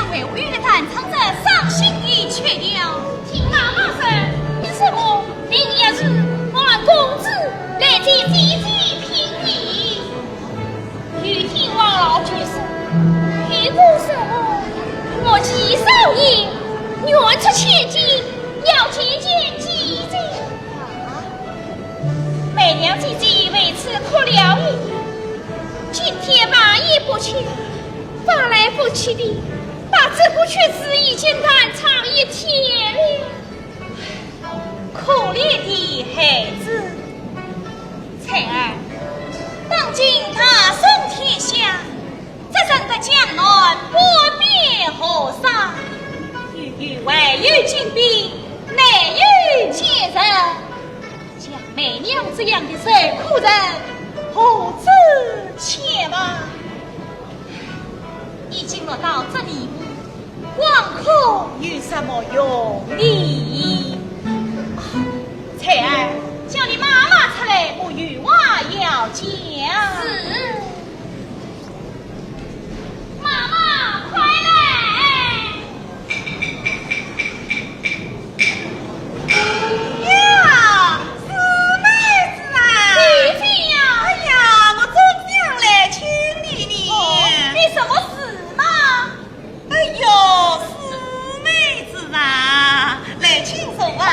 想为我与丹苍者伤心的缺了。听妈妈说，你是我明夜是望公子来接姐姐平地。欲听王老居士，黑姑说我纪少爷愿出千金，要见见姐姐。媚娘姐姐为此哭了一夜，今天晚也不去，翻来覆去的，把这部曲子已经弹唱一天了。可怜的孩子，彩儿，当今他生天下，这人的江南不灭河沙，外有金兵，内有奸人，像媚娘这样的受苦人何止千万？已经落到这里，往后有什么用呢？彩儿，叫你妈妈出来，我有话要讲。是。妈妈，快来！呀，四妹子啊！姐姐呀！哎呀，我真想来请你呢。你什么事嘛？哎呦，四妹子啊，来请坐啊！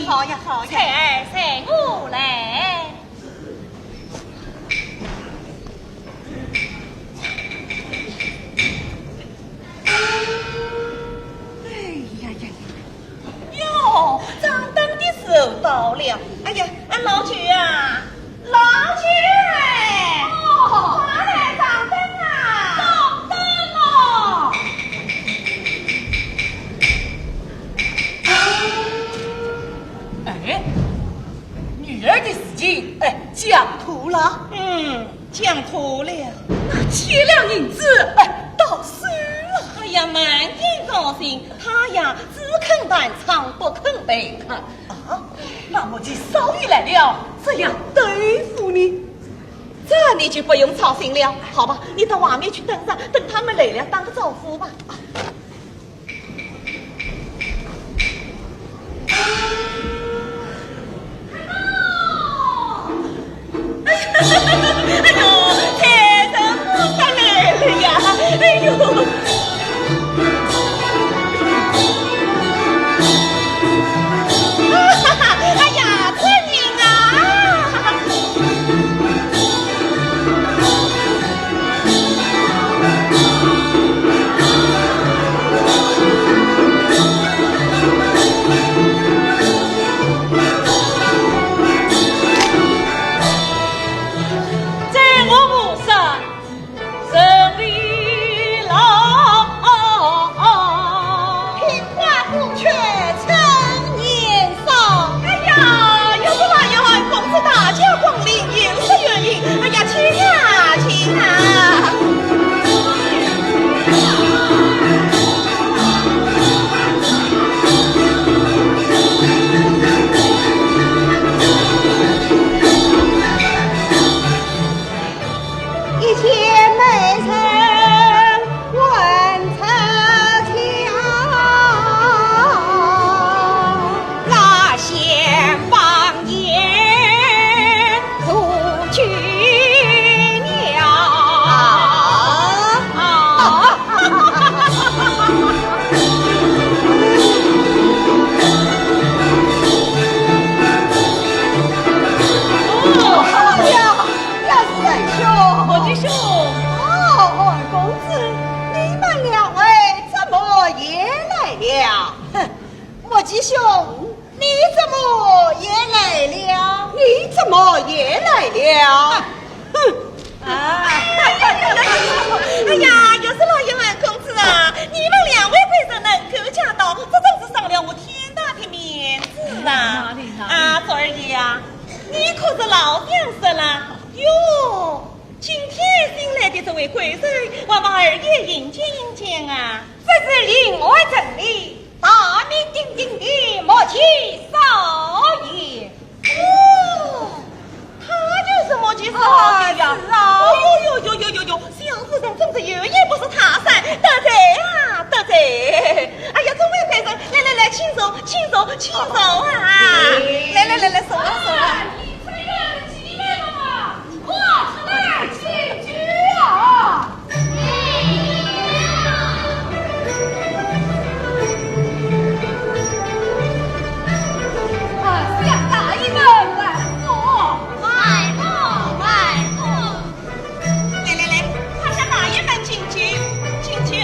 好呀好呀，彩儿随我来。哟，张灯的时候到了。哎呀，老菊啊，老菊哎，哦，快来张灯啊！张灯哦。哎，女儿的事情讲妥了。讲妥了。那7两银子倒是了。哎呀，满眼高兴，他呀只肯弹唱，不肯背看。啊，那么就少爷来了，这样对付你。这你就不用操心了，好吧？你到外面去等着，等他们来了打个招呼吧。哎呦，财神菩萨来了呀！哎呦。哎呀，春英啊！在我母上胜利郎，平花不缺成年少。哎呀，有个老爷们公子大驾光临，应是原因。哎呀，请啊，请啊！一切美臣问策强，那先放言出去我的兄，二公子，你们两位怎么也来了？哼，莫吉兄，你怎么也来了？你怎么也来了？哼！哎呀，又是老爷们公子啊！你们两位贵人能够驾到，这真是伤了我天大的面子啊！啊，左二爷啊，你可是老相识了哟！今天新来的这位贵人，我帮二爷迎接迎接啊！这是另外整理，大名鼎鼎的莫吉少爷。哦，他就是莫吉少爷呀！是啊，哟，小夫人真是有眼不识泰山，得罪啊，得罪！哎呀，这位贵人，来，请手啊！来，手啊！我出来请旨啊！向大一们来坐，来，快向大爷们请去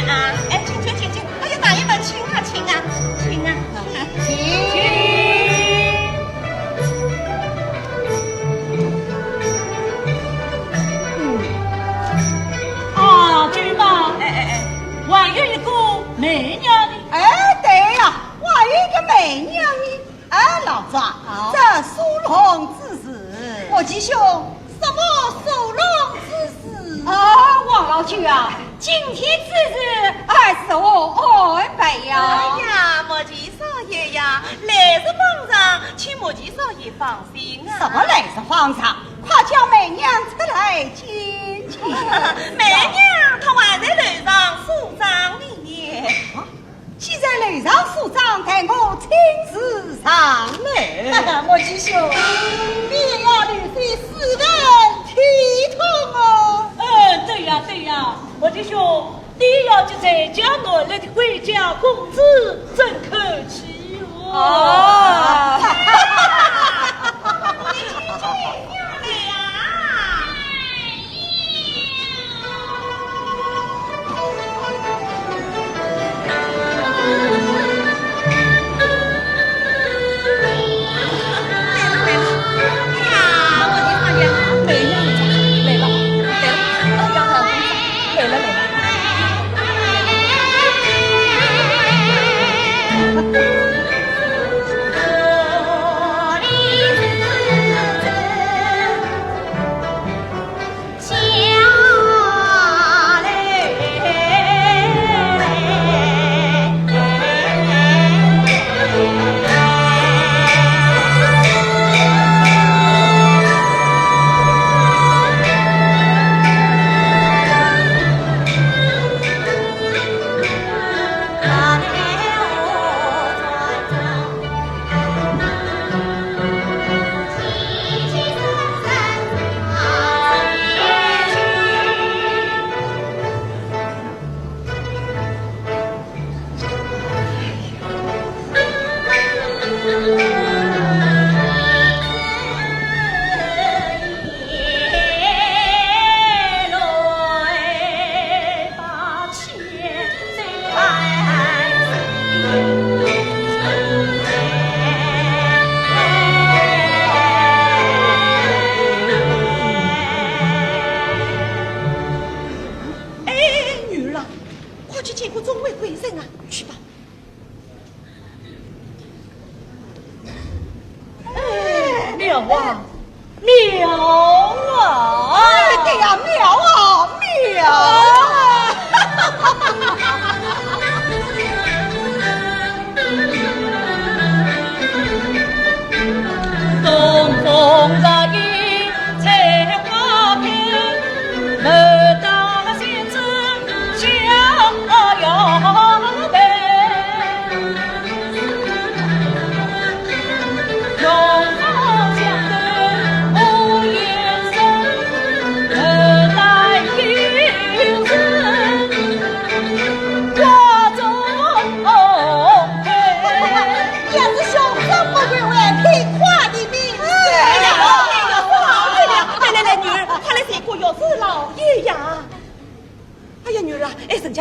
啊！哎，请！哎呀，大爷们请啊！君嘛，还有一个媚娘呢。哎，对呀，我还有一个媚娘呢。哎，老庄，这收容之事，莫吉兄，什么收容之事？啊，王老舅啊，今天之日还是我安排呀。哎呀，莫吉少爷呀，来日方长，请莫吉少爷放心啊！什么来日方长？快叫媚娘出来见见。媚娘她还在楼上梳妆里面。既在楼上梳妆，待我亲自上楼。莫吉兄，你也要留些私人体统哦。对呀，我的兄，你要就在家拿来的回家公子，真可气哦。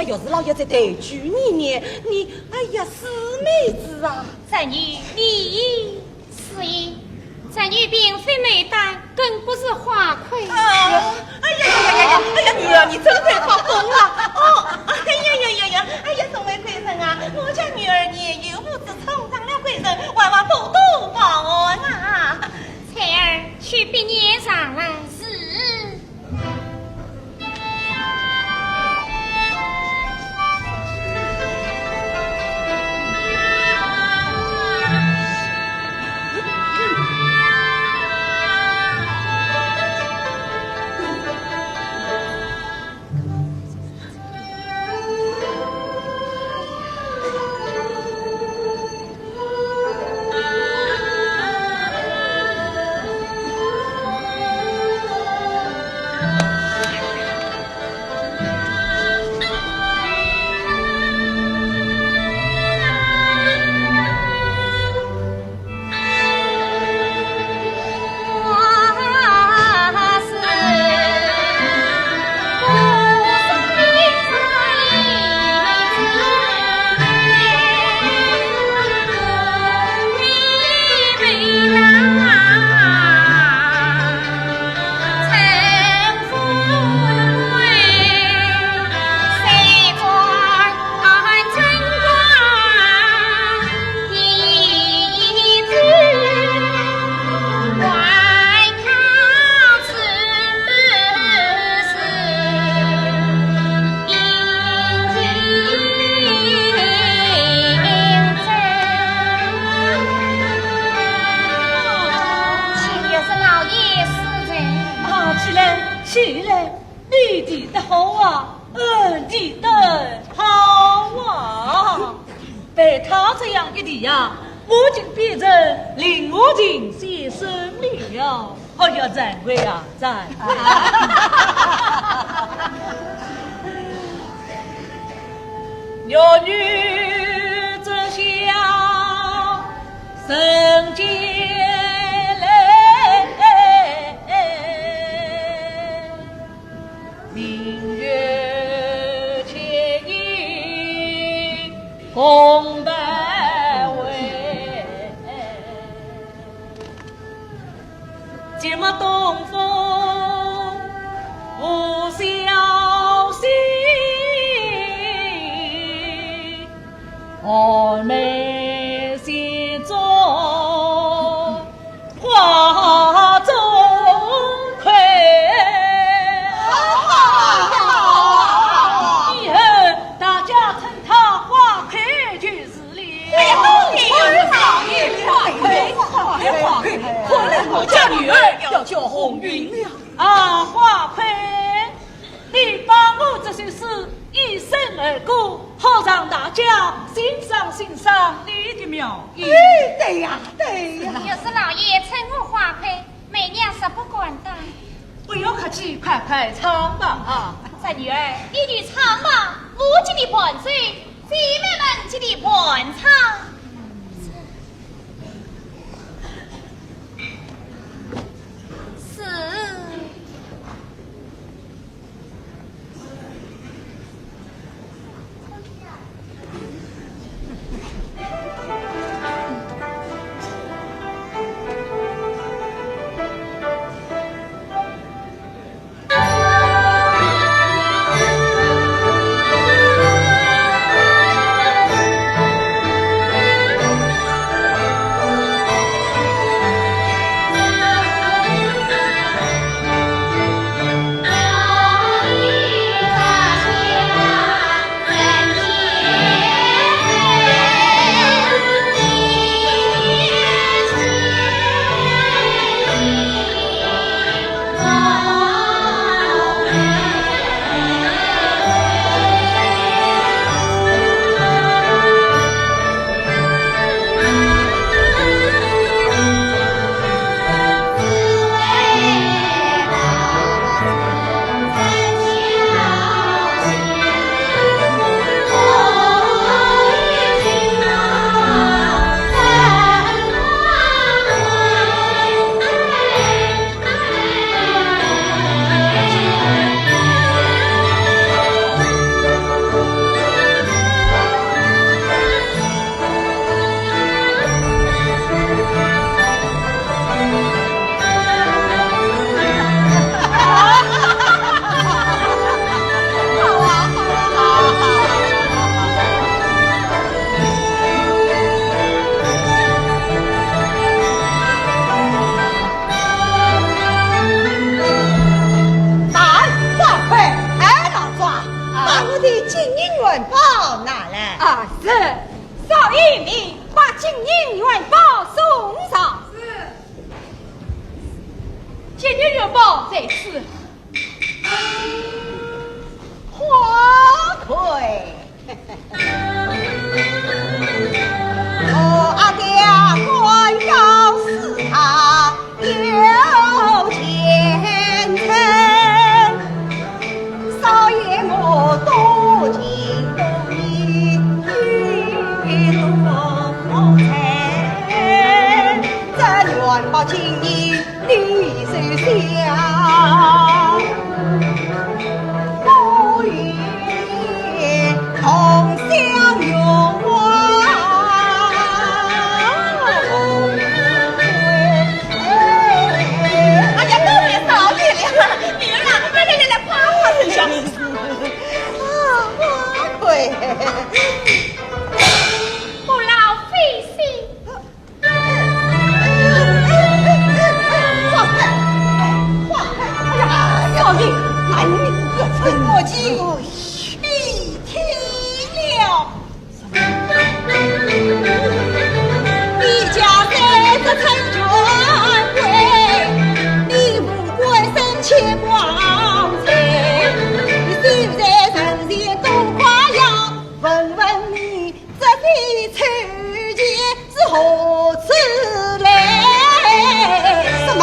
要是老爷在对举你，哎呀，死妹子啊！咱女你是一，咱女并非内丹，更不是花魁。哎呀，女儿，你真会发疯了！哦，哎呀，众位贵人啊，我家女儿你有福之冲上了贵人，万万多多报恩啊！彩儿去毕业上来是。有女之孝，圣洁嘞，明月牵引共百位，寂寞东风无消息。我们心中花中葵，以后大家称他花魁就是了。花魁，可怜我家女儿要叫红云了啊！花魁，你把我这些事一身而过，好让大家欣赏你的妙意。对呀。要是老爷称我花魁，媚娘是不管的。不要客气，快唱吧啊！咱女儿，你去唱吧，母亲的伴奏，姐妹们这里伴唱。是，少爷你把金银元宝送上。是。金银元宝在此。花魁。阿爹官要死他有前程，少爷我多情多义一路财，这元宝金银你手下，我与你同享荣华。不劳费心。少爷，男女各分莫及，一听了。你家在这城权贵，你不管生前光彩，你虽在人前多夸耀，问问你这的此间是何处来？什么？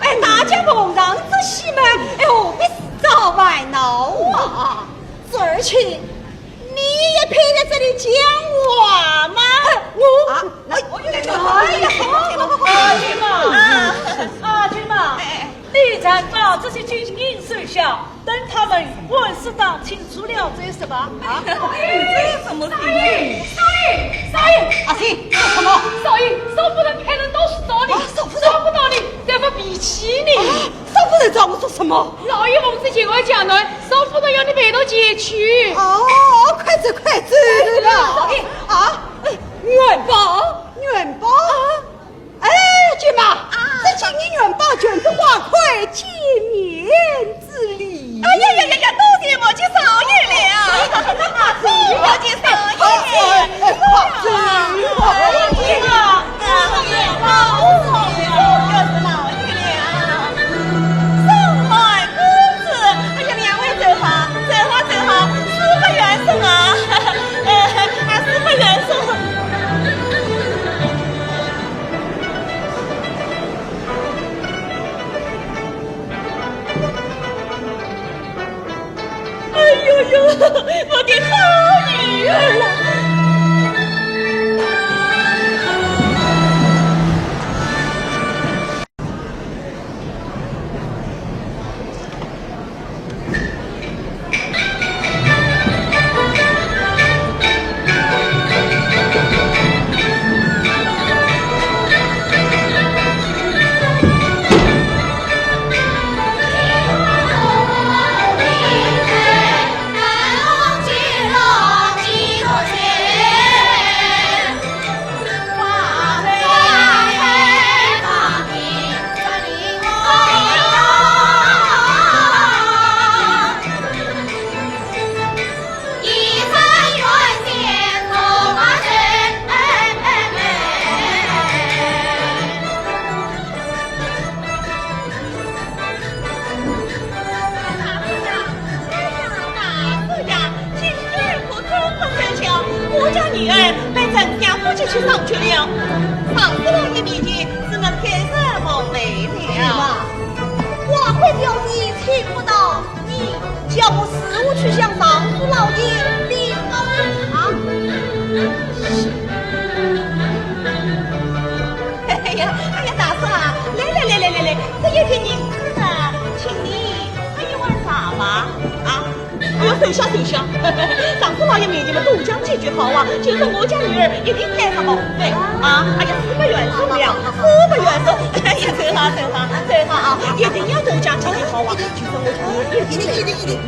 哎，大家蒙上这西门，哎，何必早外闹啊？而且你也配在这里讲话吗？我有点哎呀，阿君嘛，阿君嘛，你才把这些金银收下，等他们问适当清楚了这是吧？啊，这什么事？少爷，阿信，什么？少爷，少夫人派人都是找你，找不到你，这不比起你。少夫人找我做什么？老爷奉旨前来讲呢，少夫人要你陪到前去。哦，快走了！啊，元宝啊！哎，君妈，这金银元宝全是花魁见面之礼。哎呀！多谢我家少爷了，我家少爷，君妈，元宝就是老爷了。上来公子，哎呀，两位走好，4个元送啊，4个元送。哎呦，我的好女儿啊！女儿被陈家夫妻去上去了，上司老爷面前只能改色蒙昧了。我会叫你听不到，你叫我实物去向上司老爷领恩啊！哎呀，大嫂啊，来，这有点银子呢，请你喝一碗茶吧，啊！哎呦，收下，上司老爷面前嘛，多讲几句好话，就说我家女儿一定开上好对啊！哎呀，4个元送了，4个元送，哎呀，走好啊！一定要多讲几句好话，就说我家女儿一定。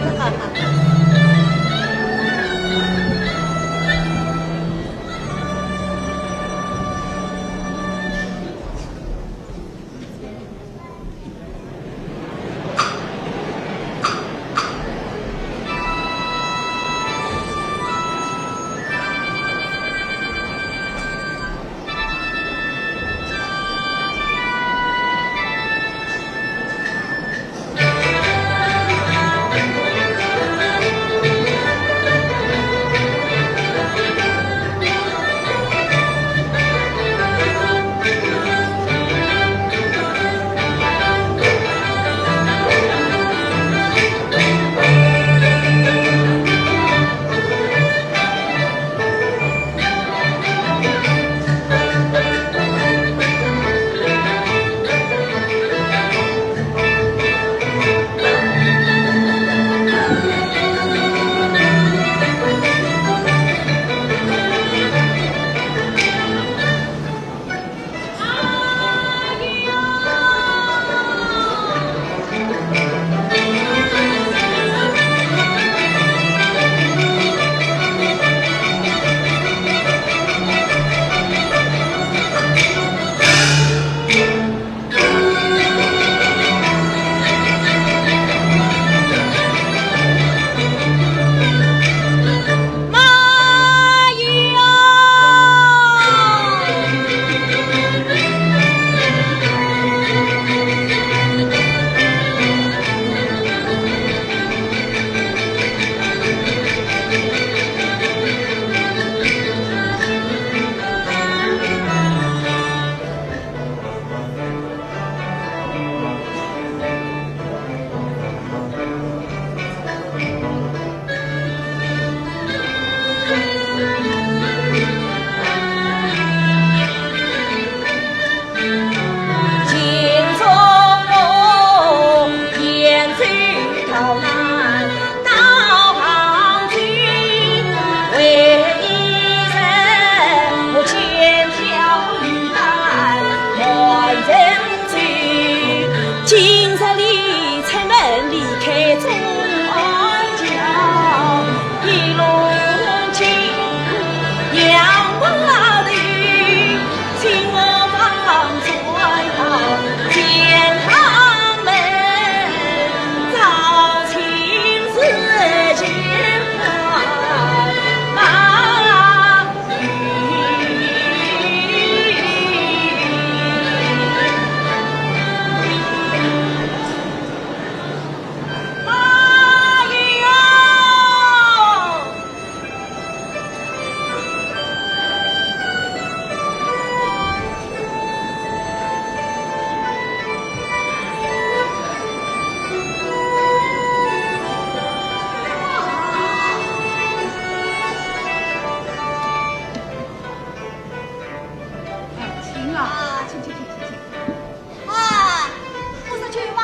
啊，请。啊，不是去吗？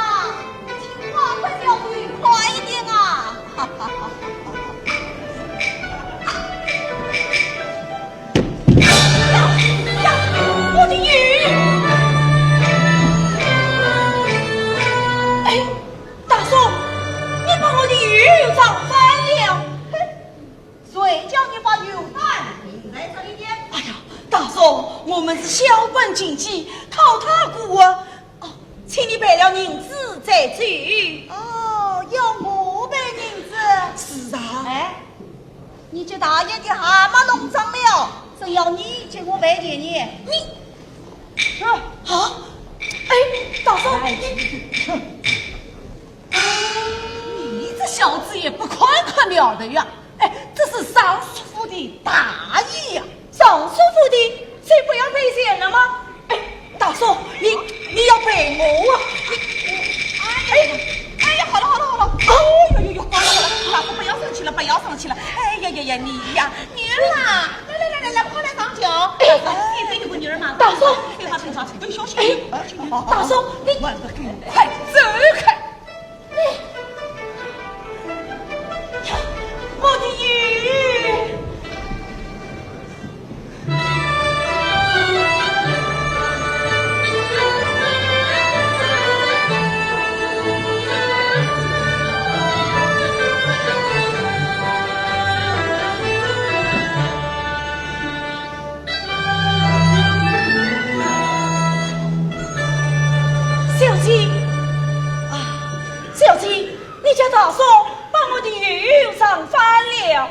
听话快要愉快一点啊！哈哈哈哈呀，我的鱼！哎，大叔，你把我的鱼涨翻了！谁叫你把鱼蛋停在这里边？哎呀，大叔，我们是小本经济，讨他股啊！哦，请你赔了银子再走。哦，要我赔银子？是啊。哎，你这大爷的蛤蟆弄脏了，真要你借我赔钱呢？你，啊？哎，大叔，你这小子也不宽可了的呀！哎，这是上叔父的大意呀！上叔父的，谁不要赔钱了吗？哎，大叔，你要赔我啊！哎呀，好了，哎呦，好了，大叔不要生气了，哎呀，你呀，女儿嘛，来，快来上酒。哎，这个女儿嘛，大叔，对他平常都小心。大叔，你快走开！我的鱼！小姐，你家大嫂把我的鱼上翻了。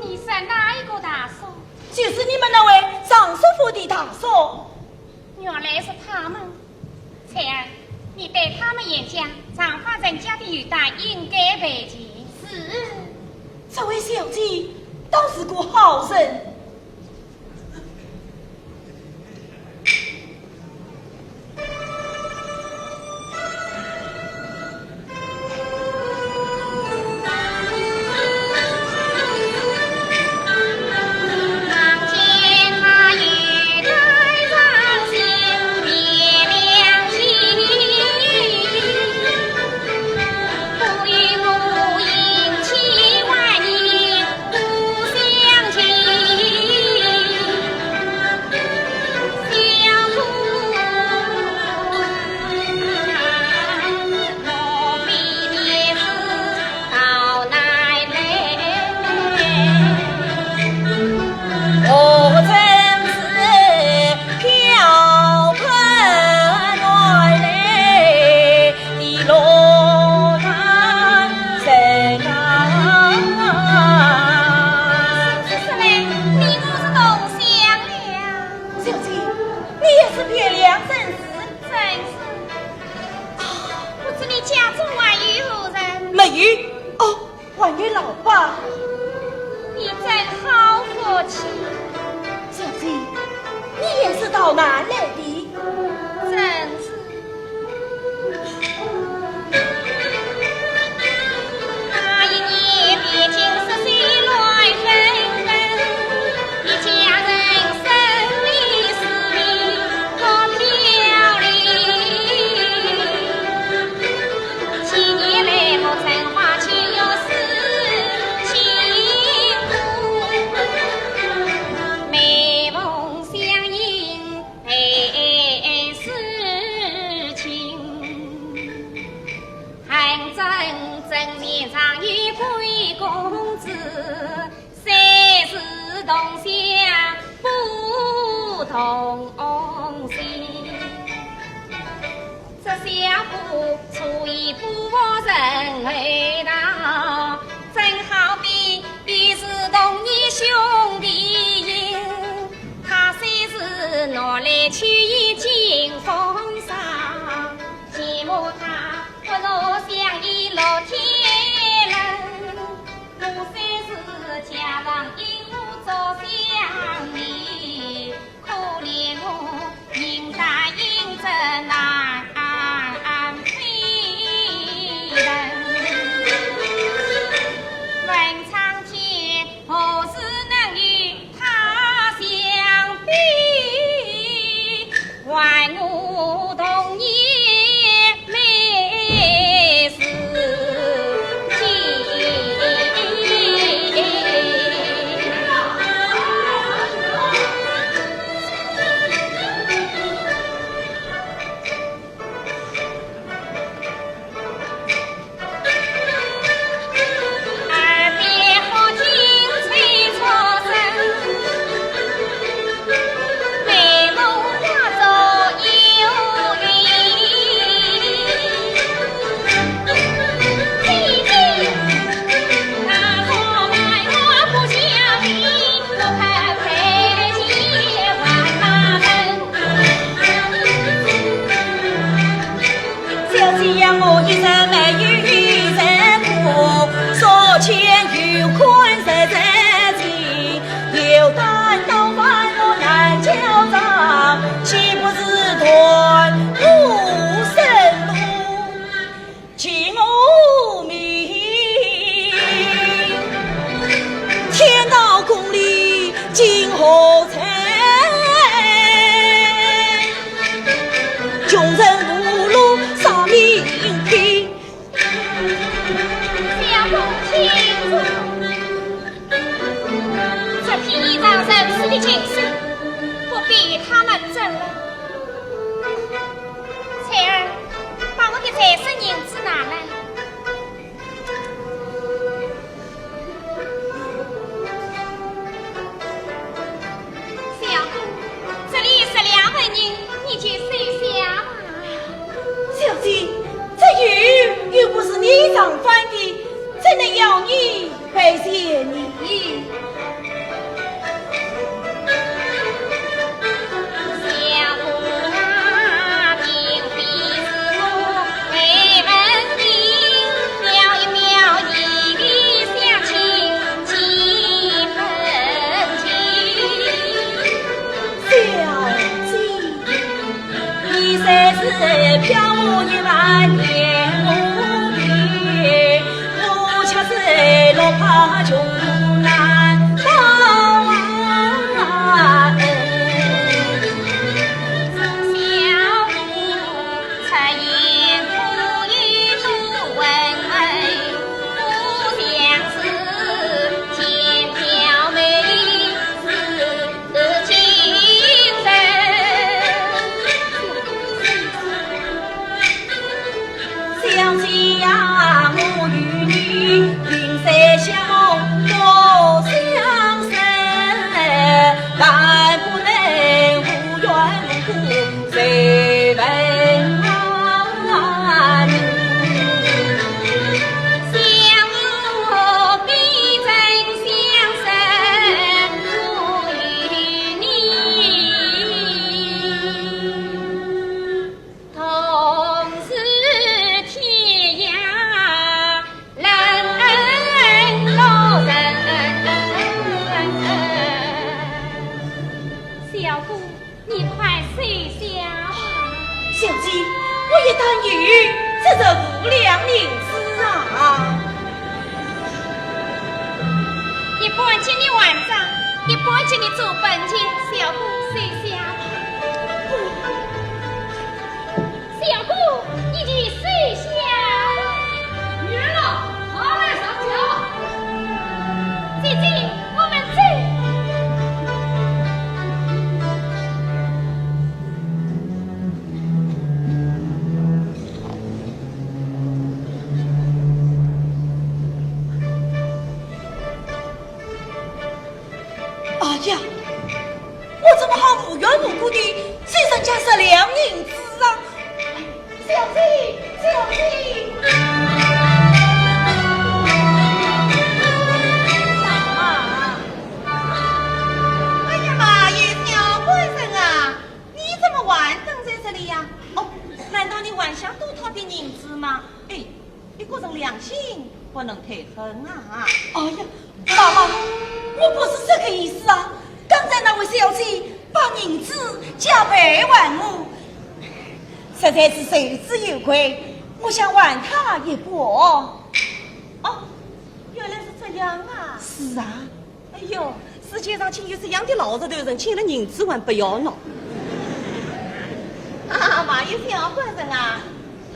你是哪一个大嫂？就是你们那位上叔父的大嫂。原来是他们。翠儿，你对他们演讲，长发人家的鱼蛋应该赔钱。是。这位小姐倒是个好人。难飞人。这批依仗人士的精神，不必他们争了。翠儿，把我的财神银子拿来。小姑，这里是2万银，你就收下吧。小姐，这雨又不是你常犯的，怎能要你赔谢你？飘舞1万年无边，我却是落怕穷难报啊！小姑才言不语不问不相识，见娇美是情深。想起呀，我与你云山相多相识，但不能无缘无故谁问啊你？相我必真相深，我与你同是天涯人老人。小姑，你快睡下吧。小姐，我一旦雨，这是无量银子啊！一半请你晚账，一半请你做本钱。小姑睡下吧。小姑，你就睡下。女人了，好来上轿。姐姐，我们走。哎呀，我怎么好无缘无故的身上加上2银子啊？小姐，小姐，哎呀妈呀，小官人啊，你怎么晚等在这里呀？哦，难道你还想多讨点银子吗？哎，你个人良心不能太狠啊！哎呀，妈妈，我不是这个意思啊！刚才那位小姐把银子加倍还我，实在是受之有愧，我想还她一把。哦，原来是这样啊！是啊，哎呦，世界上竟有这样的老实头人，欠了银子还不要呢！啊，马有小官人啊，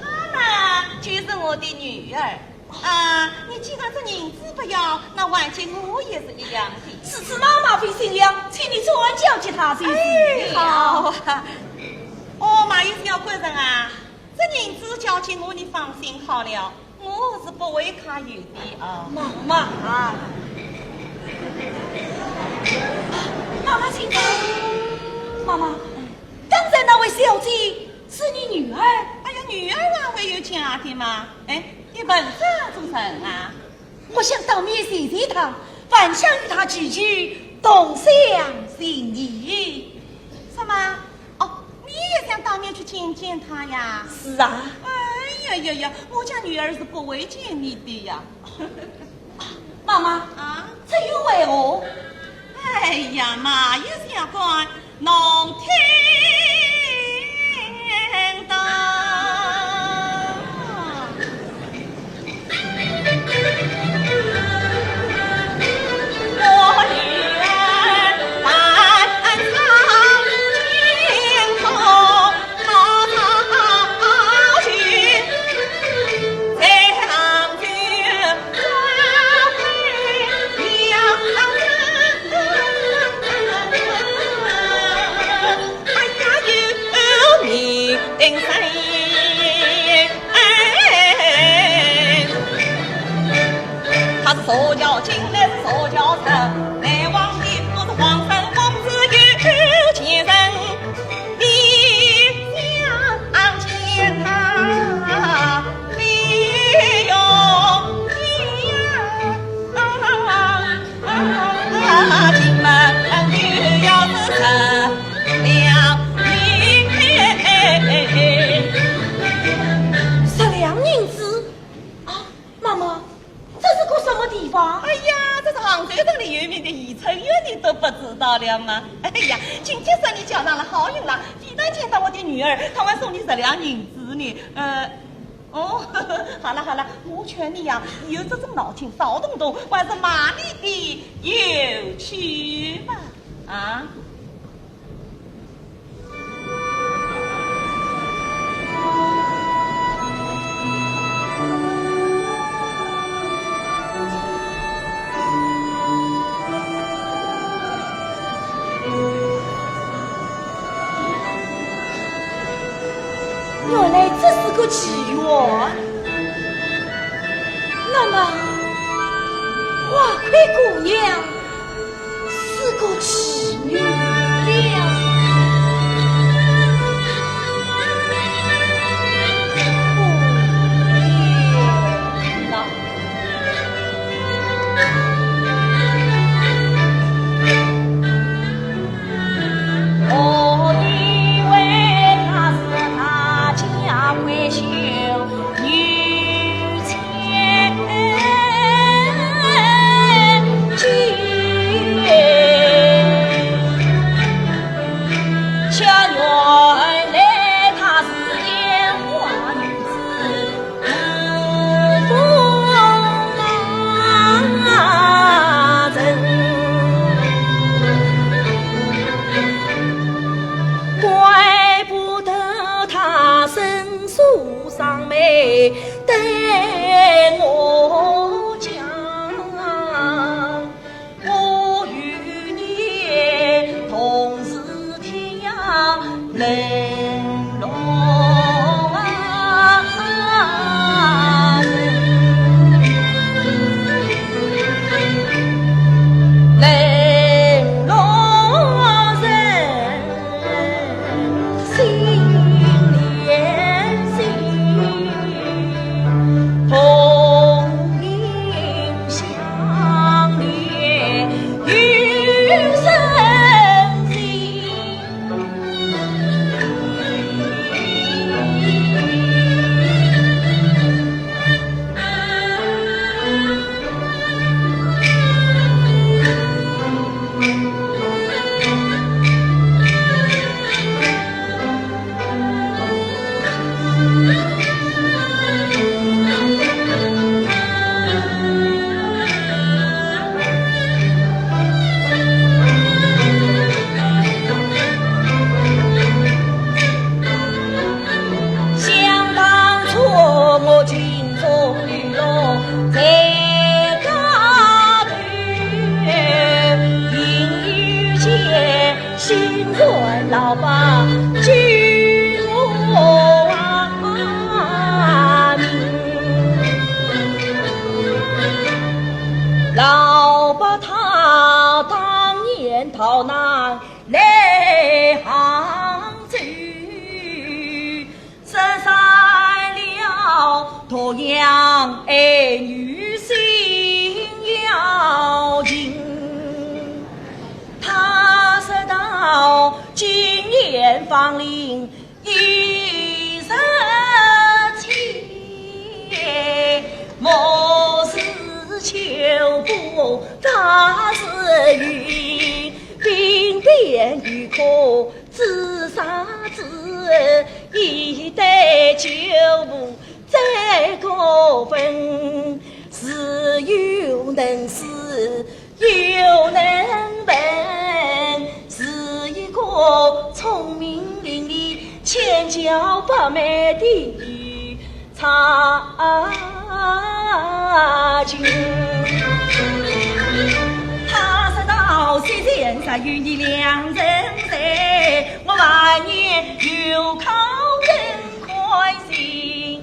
她呢就是我的女儿。啊，你既然这银子不要，那还钱我也是一样的。是妈妈费心了，请你转交给她就是。哎，好啊。哦，马有小官人啊，这银子交给我，你放心好了，我是不会卡有的啊。妈妈请坐。妈妈，刚才那位小姐是你女儿？哎呀，女儿哪会有家的嘛？哎，你本身做甚啊？我想当面谢谢她，反想与她聚聚，同享心意。什么？哦，你也想当面去见见她呀？是啊。哎呀，我家女儿是不会见你的呀。妈妈啊，这又为何？哎呀妈，有小官，侬听到？我女儿满场惊恐，逃去，将军他是左脚进来是左脚出，来往的都是皇上公子有钱人，你想见他李永啊，进门就要是成了10两银子啊！妈妈，这是个什么地方？哎呀，这是杭州城里有名的宜春院，你都不知道了吗？哎呀，今天是你交上了好运了，非但见到我的女儿，他还送你10两银子呢。哦，好了好了，我劝你呀，以后这种老情少动动，还是麻利的有趣吧。啊。原来这是个妓院，那么花魁姑娘是个妓女了。老爸举我名，老爸他当年逃难来杭州，生下了多样儿女心要紧。他说到今年芳龄17，莫是求不他是云，兵变于可自杀之一代救母再过分，是有能事有能文，是一个聪明伶俐千娇百媚的差君。他说到谁人杀与你两人在，我晚年有靠人开心，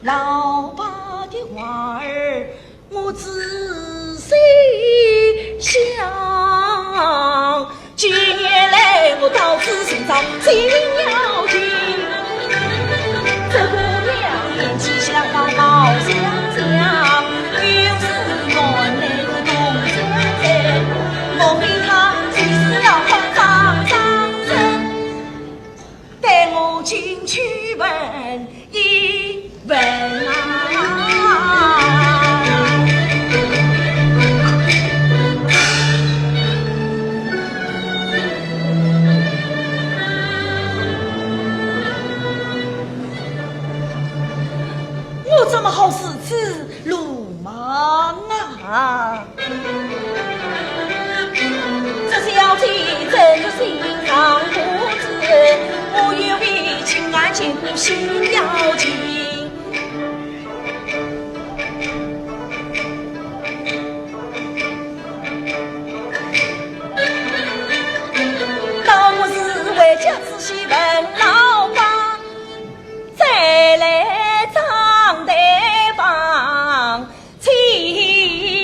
老爸的话儿我知啊！这小姐真是心肠不知，我愿为情爱千古心要紧。当我是为家仔细问老爸，再来张台房请人。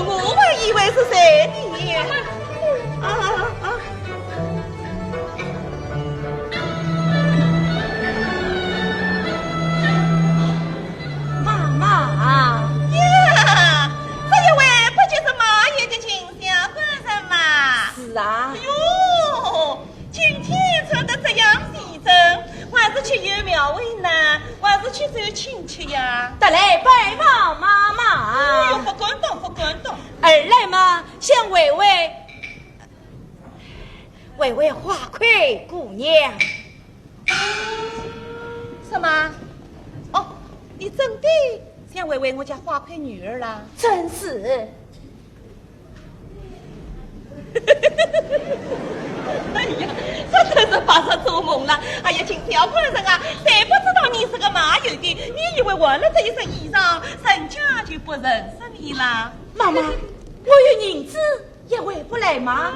我还以为是谁呢？妈妈呀，这一位不就是马爷的亲家夫人吗？是啊。哎呦，今天穿得这样齐整，还是去有庙会呢，还是去走亲戚呀？得来拜访妈妈。哎呦，不敢当，不敢当。二来嘛，想慰慰花魁姑娘。什么？哦，你真的想慰慰我家花魁女儿啦？真是。哎呀，这真是把他做梦了！哎呀，亲小夫人啊，谁不知道你是个马友的？你以为闻了这一身衣裳，人家就不认识你啦？妈妈，我有银子也回不来吗？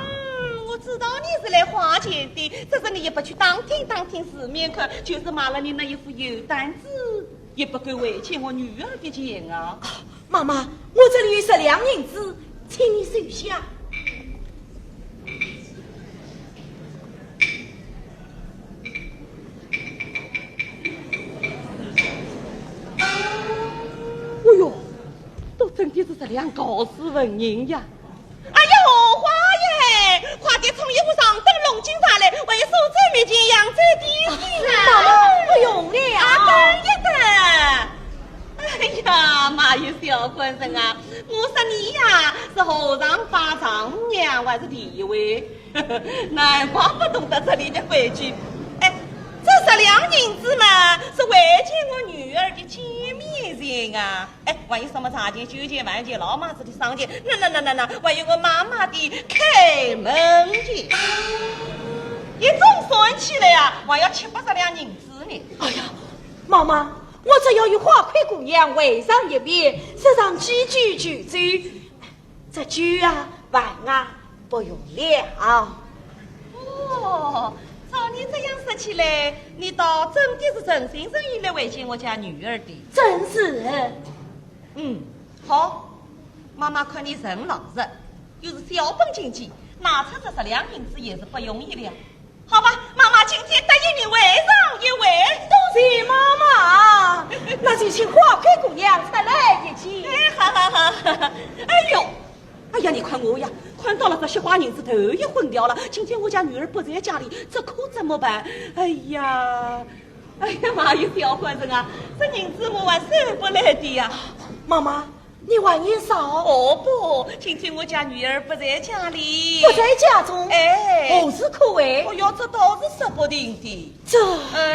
我知道你是来花钱的，只是你也不去当听世面看，就是买了你那一副油单子，也不够回欠我女儿的钱啊！妈妈，我这里有10两银子，请你收下。哎呦，都真的是10两高斯文银呀！哎呦，花爷，快点从衣服上登龙井下来，为首走面前扬州的心啊！妈妈，不用了啊，等一等。哎呀，马有小官人啊，我说你呀是后上发丈母娘还是地位？难怪不懂得这里的规矩。哎，这10两银子嘛，是为欠我女儿的见面人啊！哎，还有什么茶钱、酒钱、饭钱、老妈子的商钱，那，还有我妈妈的开门钱，一总算起来呀，还要780两银子呢。哎呀，妈妈，我这要与花魁姑娘围上一面，设上几句句句，这酒啊、饭啊不用了。哦，照你这样说起来，你倒真的是诚心诚意来慰藉我家女儿的。真是。好，妈妈看你人老实，又是小本经济，拿出这10两银子也是不容易了。好吧，妈妈今天答应你围上一围。多谢妈妈，那就请花魁姑娘再来一起。好。哎呀，你看我呀，看到了这些花银子头也昏掉了。今天我家女儿不在家里，这可怎么办？哎呀，妈有小官人啊，这银子我还收不来的呀。妈妈，你晚年少？哦不，今天我家女儿不在家里，不在家中。哎，何事可为？哦哟，这倒是说不定的。这，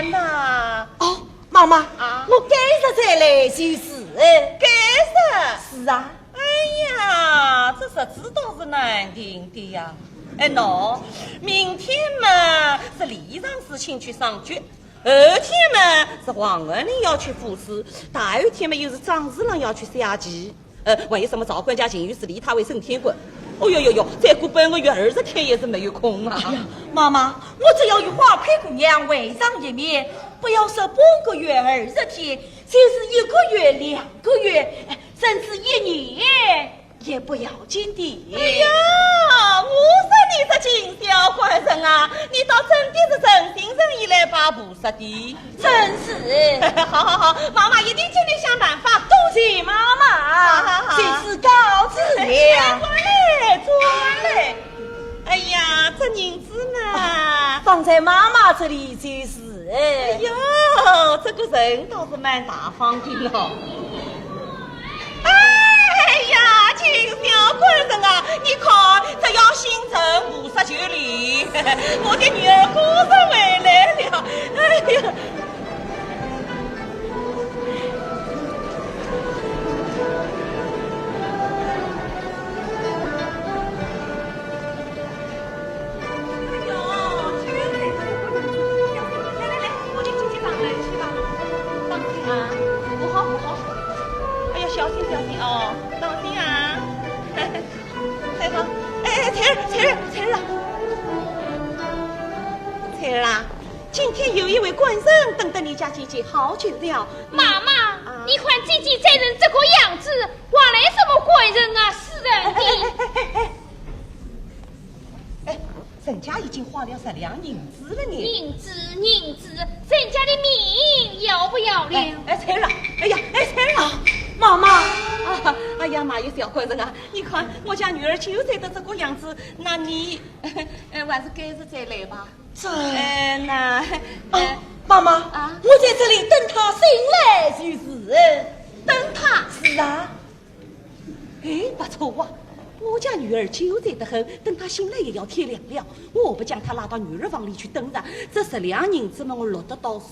那哦，妈妈啊，我改日再来就是。改日？是啊。哎呀，这日子倒是难定的呀。喏，明天嘛是礼上事情去上局，后天嘛是皇恩人要去赴司，大后天嘛又是张侍郎要去下棋。还有什么赵管家、秦御史立他为升天官。哦哟，再过半个月20天也是没有空啊。哎呀，妈妈，我只要与花魁姑娘围上一面，不要说半个月20天，就是1个月、2个月，甚至1年也不要紧的。哎呀，我说你这金小官人啊，你倒真的是诚心诚意来把菩萨的。真是。好，妈妈一定尽力想办法。多谢妈妈，好，这次告辞了。转来。哎呀，这银子嘛，放在妈妈这里就是。哎呦，这个人倒是蛮大方的了。哎呀，金小官人啊，你看这要心诚59里，我的女儿果然回来了。哎呀。小心哦，当心啊！太好，翠儿啊，今天有一位官人等着你家姐姐好久了。妈妈，你看姐姐这人这个样子，换来什么官人啊？死人的！人家已经花了10两银子了呢。银子，人家的命要不要了？翠儿啊，翠儿啊！妈妈，哎呀，妈有小官人啊！你看我家女儿就在的这个样子，那你还是改日再来吧。妈妈我在这里等他醒来就是。等他？是啊。不错啊！我家女儿就在得很，等她醒来也要天亮了。我不将她拉到女儿房里去等着，这10两银子嘛，我落得到手。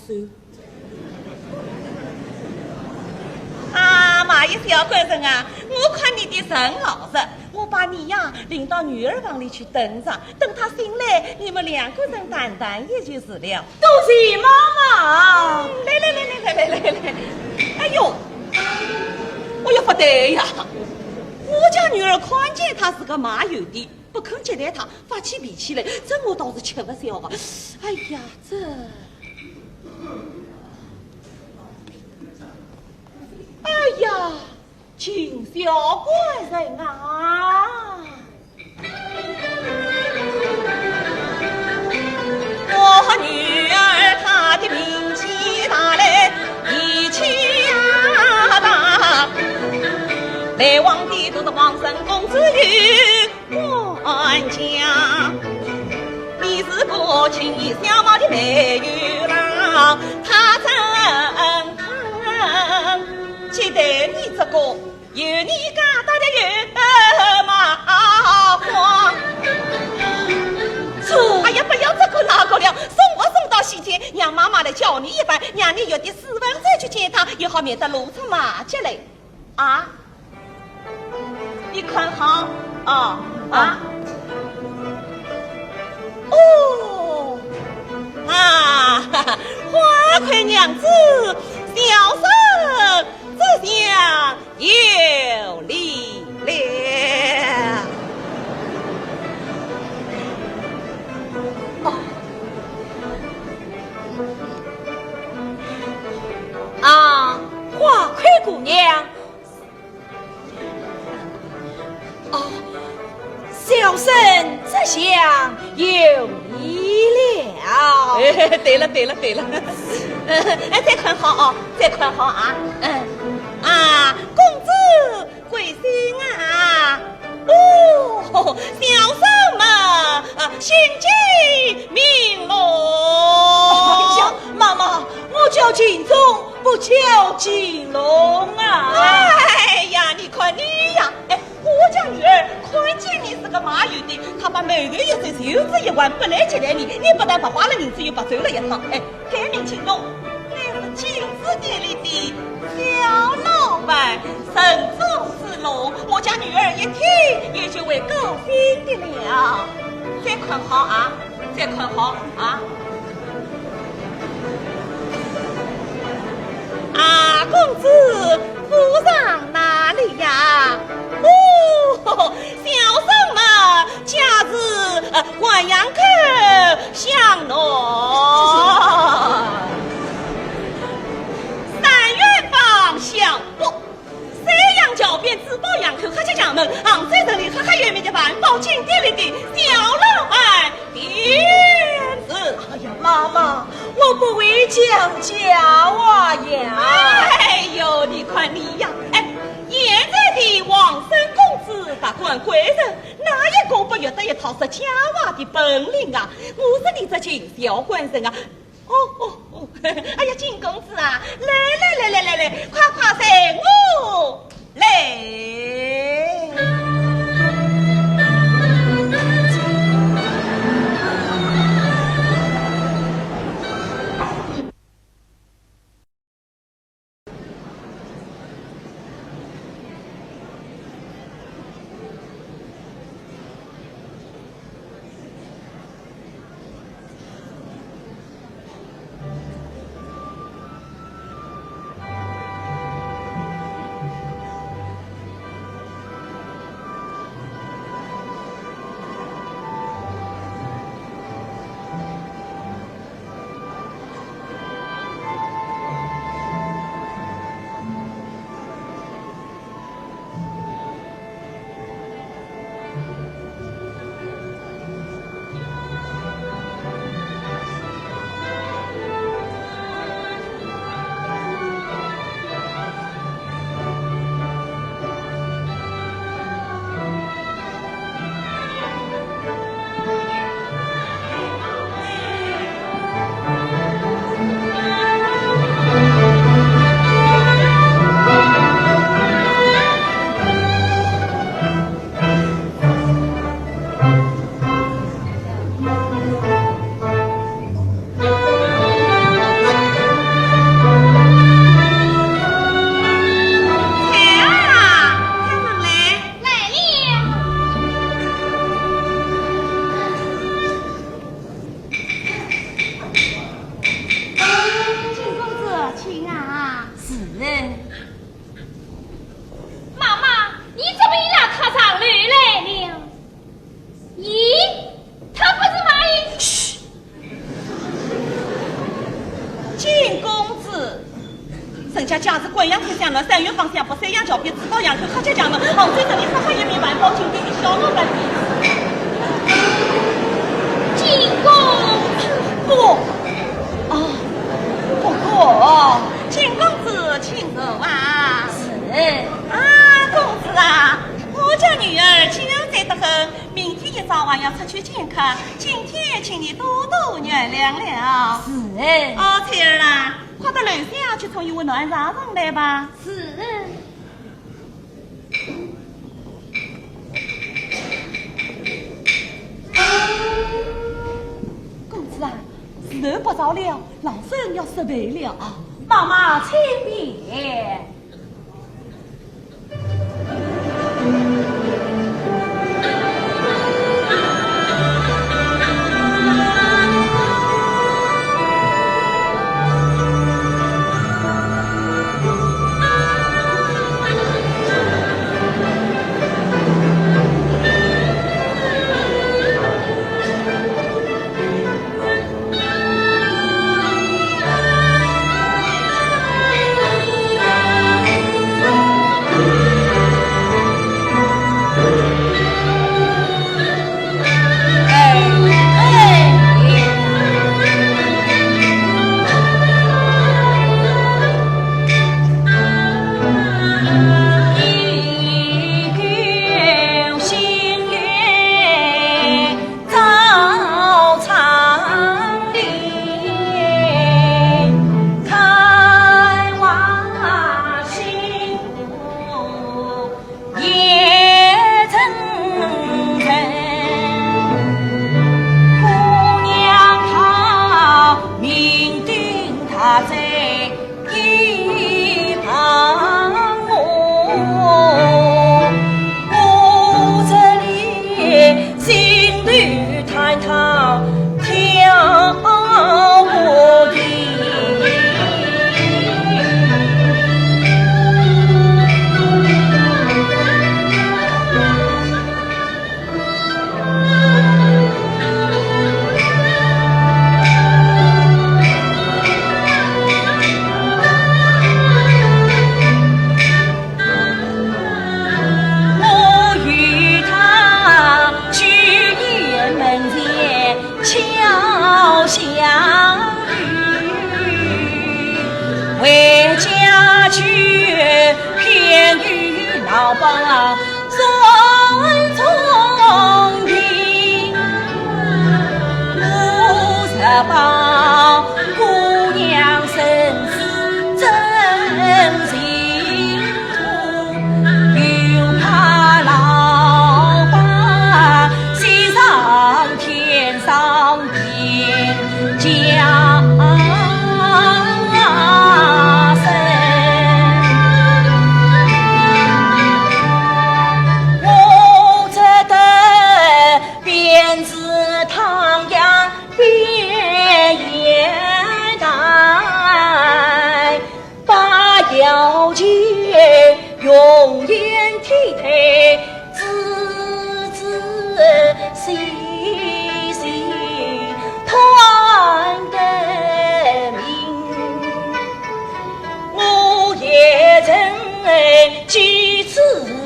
妈有小官人啊，我看你的人老实，我把你呀领到女儿房里去等着，等她醒来，你们2个人谈谈也就是了。多谢妈妈。来！哎呦，不对呀！我家女儿看见他是个马有的，不肯接待他，发起脾气来，这我倒是吃不消啊！哎呀，这。哎呀，秦小官人啊，我女儿她的名气大嘞，义气呀大，来往的都是王生公子与官家，你是个青衣小帽的美玉郎，他真期待你这个有你家大的月麻花。哎呀，不要这个那个了，送我送到西天，让妈妈妈来教你一番，让你有点斯文再去见他，也好免得露出马脚来。啊，你看好啊啊！哦，啊，花魁娘子，小生这下有礼了。啊，花魁姑娘，小生这下有礼了。对了，再看好啊，再看好啊，公子贵姓啊？哦，小生嘛，心机明龙。哎呀，妈妈，我叫锦忠，不叫锦龙啊！哎呀，你看你呀，我家女儿看见你是个马有的，她把每个月的袖子一挽，不来接待你，你不但不花了银子，又不走了一趟。改名锦龙，你是金子店里的小老板，神中之龙，我家女儿一听也就会高兴的了。再看好啊，再看好啊！公子府上哪里呀？哦，小生嘛，家住关阳口巷nội，三元坊小铺，三阳桥边自报阳口客家讲门，杭州城里客家园面的万宝金店里的小老板辫子。哎呀，妈妈，我不会讲假话呀！哎呦，你看你呀，现在的王生公子大官贵人，哪一个不有得一套说假话的本领啊？我是你这秦小官人啊！哦，哎呀，金公子啊，来，快快随我来。家是关阳口巷的三元方向，不三阳桥边自报阳口客家讲的，杭州这里还有一名万宝金店的小老板。进公不过金公子请走啊！是公子啊，我家女儿亲在得很，明天一早晚要出去见客，今天请你多多原谅了。是翠儿啊，快到楼下去冲一碗暖茶上来吧。是。公子啊，是头不着了，老身要失陪了。妈妈请便。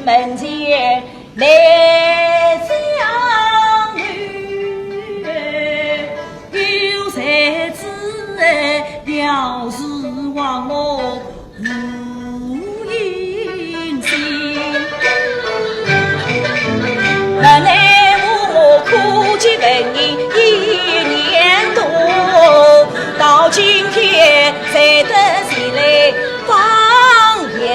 门前来相遇，有才子表示望我无音信，那奈我苦积文艺1年多，到今天才得起来放药。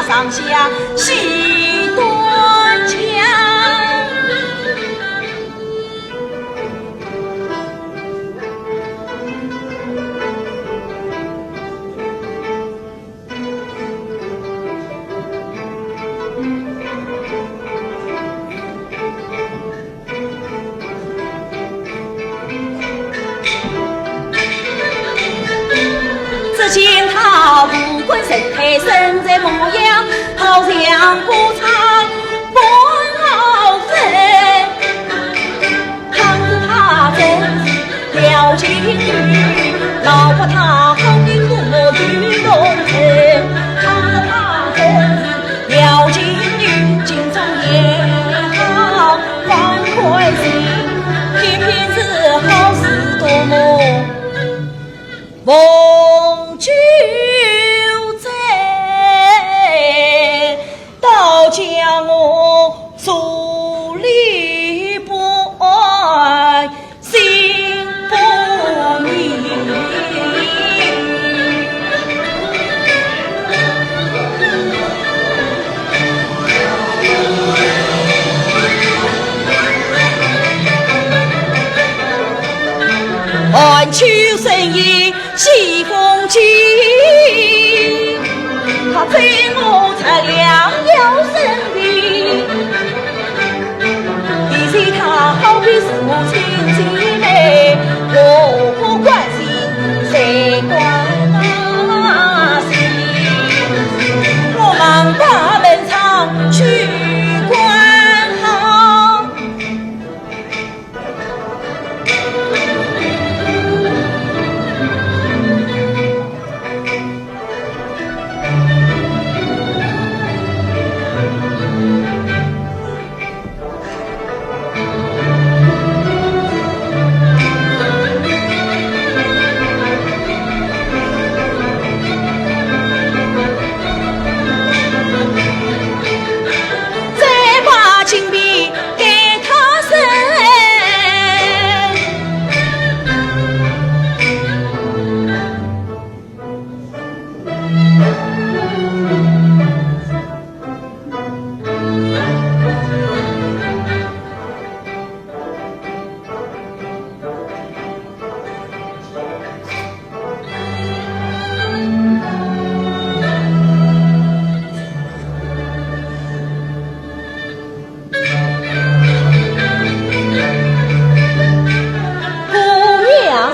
上下西端墙，只见他五官神态，身材模样，好像不长不好分。看着他真了情侣，老婆他好比父母与龙城。看着他真了情侣，心中也好放宽心，偏偏是好事多磨。梦就在，倒将我疏离不爱，心不宁。万秋生意西风起，他催我才良要生的，比起他好比是我亲姐妹，我不关心谁关那心，我忙把门窗去关好。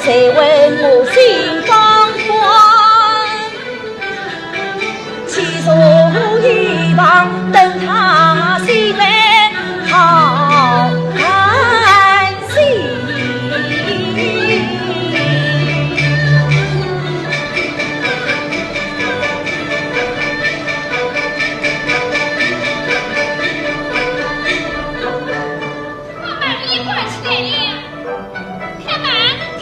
谁问我心芳欢？起手一旁等他心来好开心。我门也关起来了，开门，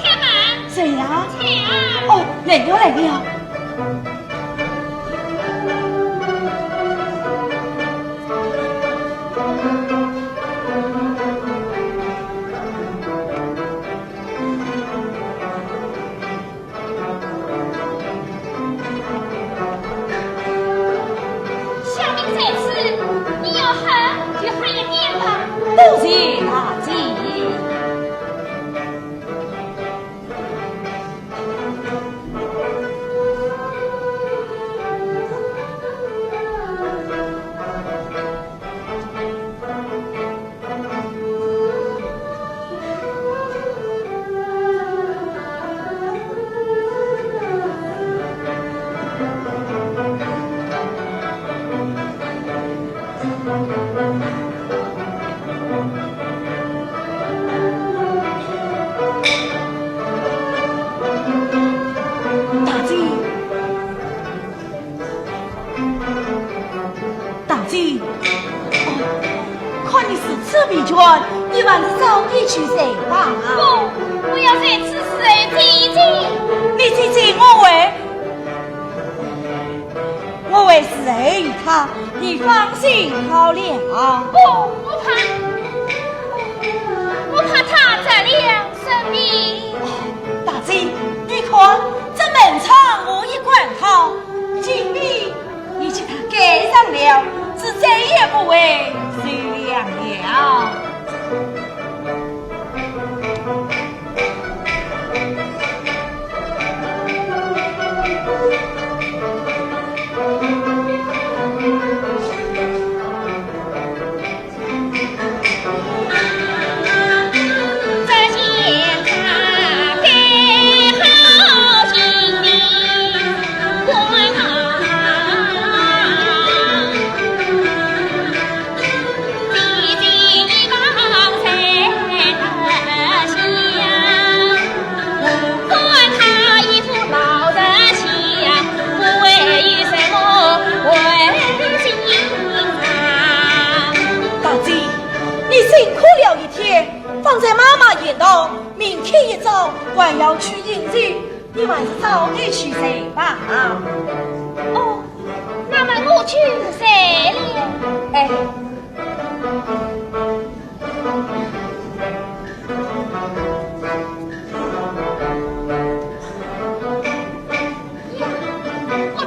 开门！谁呀？谁啊？哦，来了来了。小明在此，你要喊就喊一遍吧。多谢大姐。你往早一去谁吧？不，我要在此时听听。你听听我为是爱他，你放心好了。不，我怕他在了生命。大姐，你看这门窗我一关好，金币你去他盖上了，是再也不为谁亮了。放在妈妈眼头，明天一早还要去迎接，你还是早点去睡吧。哦，那么我去睡了。哎。我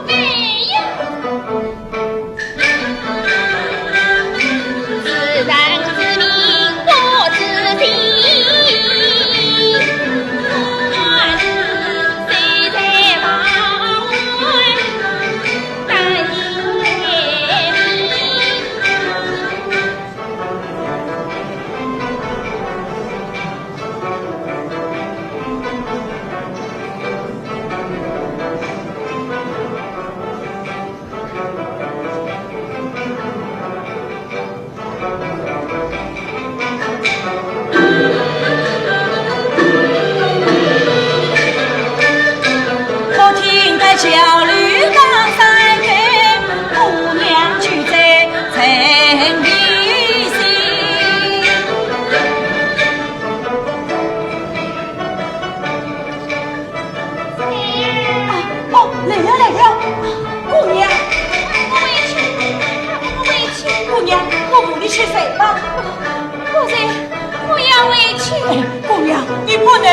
姑娘，你不能，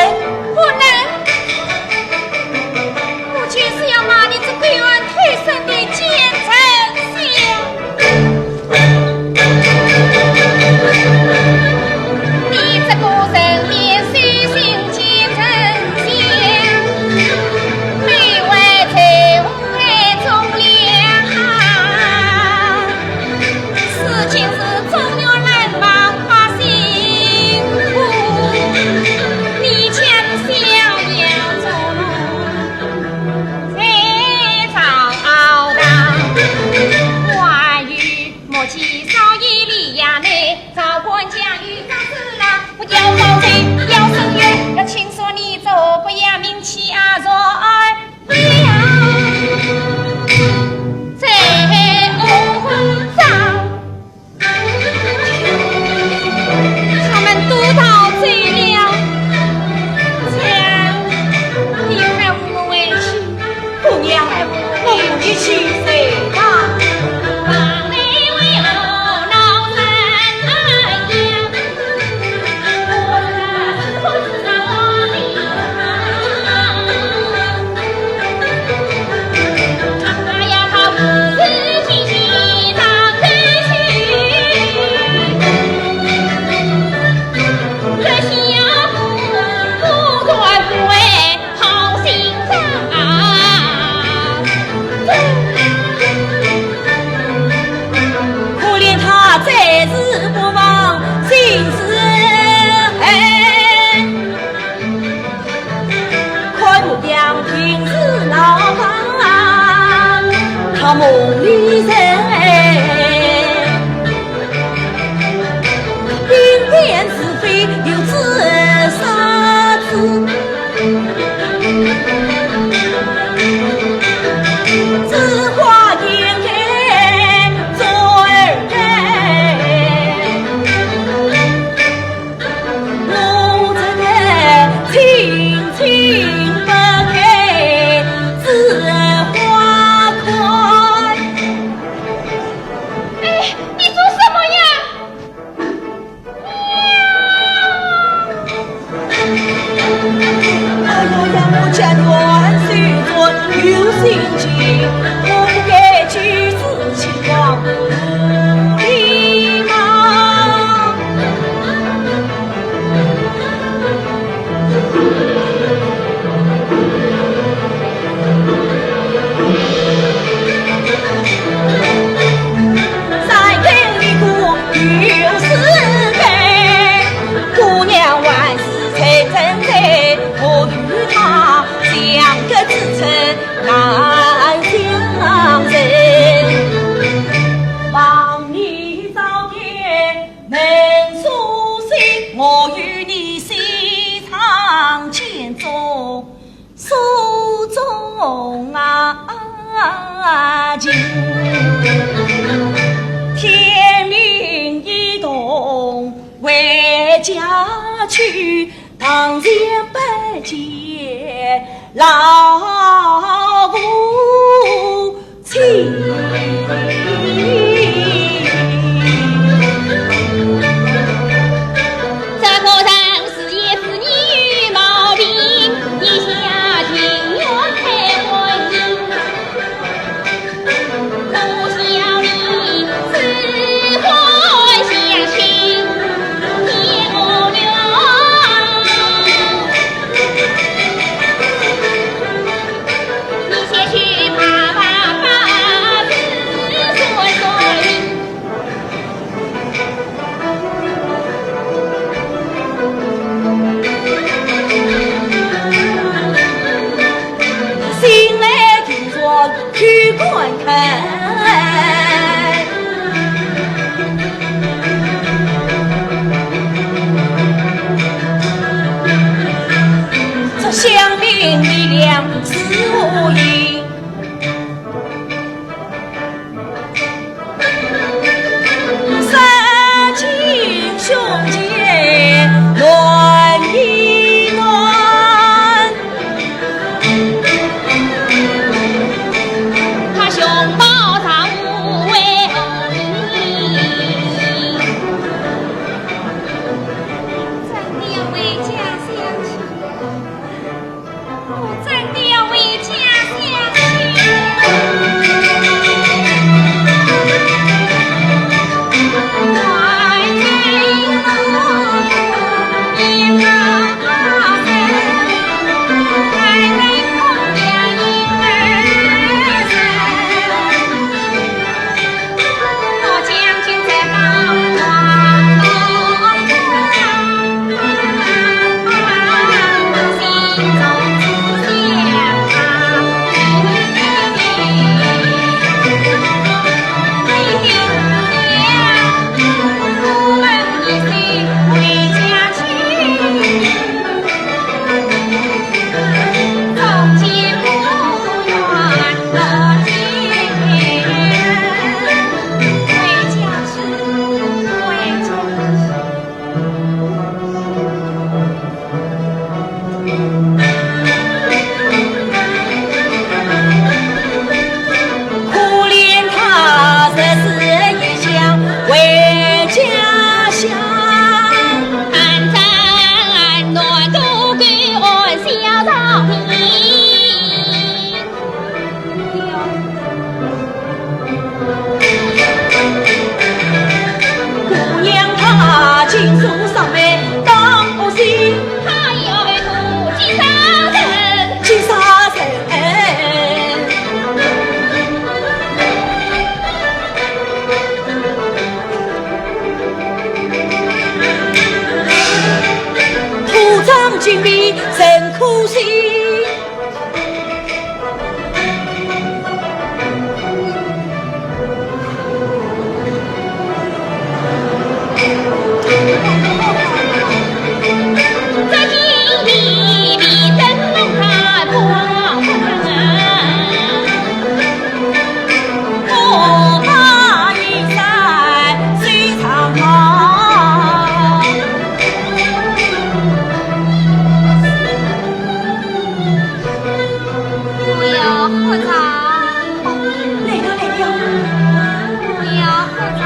不能！母亲是要骂你这贵人退身的奸臣相。你这个人面虽行奸臣相，内外才无忠良，事情是终有难忘发辛苦，你强想要做才遭当，关于莫欺少爷李衙内，赵官家与张四郎不要报罪，要伸冤，要听说你走不要名气啊若儿了，在欧上。他们都到罪了，这你还无委屈，姑娘，我一起谁吧？把内为我老三呀，我知道我的他呀他不是亲戚当真去。可惜呀，不断不为好心肠啊！可怜他在世不忘心事恨，快木匠平时闹忙，他梦里人。明辨是非又知杀子，知花眼开做儿人，我这个青青不开知花开。哎，你做什么呀？哎呀呀，我家元岁做有心机，我不该举止轻狂无礼貌。三更一过有是非，姑娘万事才真在，我与他两个自称难相认。望你早点能苏醒，我与你西藏前中书中情。天命一动为家去，当前不见老夫妻。这个人是也是你与毛病，一下情愿太温馨，不想你是欢相亲，天无聊。你先去爬爬把子说说理。醒来听说去观看，这乡民力量是无垠，三亲兄姐暖一暖。他胸包上无为偶你，真的要为经历真可惜。这经历比灯笼它光我怕一山水长茫，不要喝茶。来了来了，不要喝茶，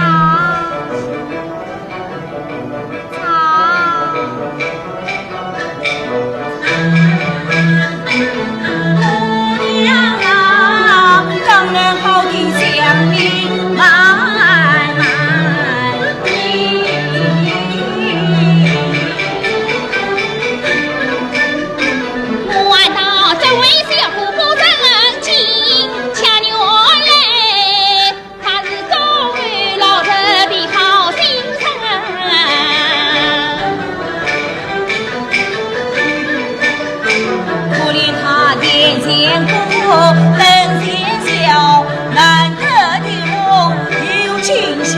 茶。姑娘啊，当然好的乡里慢慢听。我按到这位小姑不正经，恰女嘞，她是终于老人的好心肠。可怜他眼前苦，人前笑，难得的梦有清香。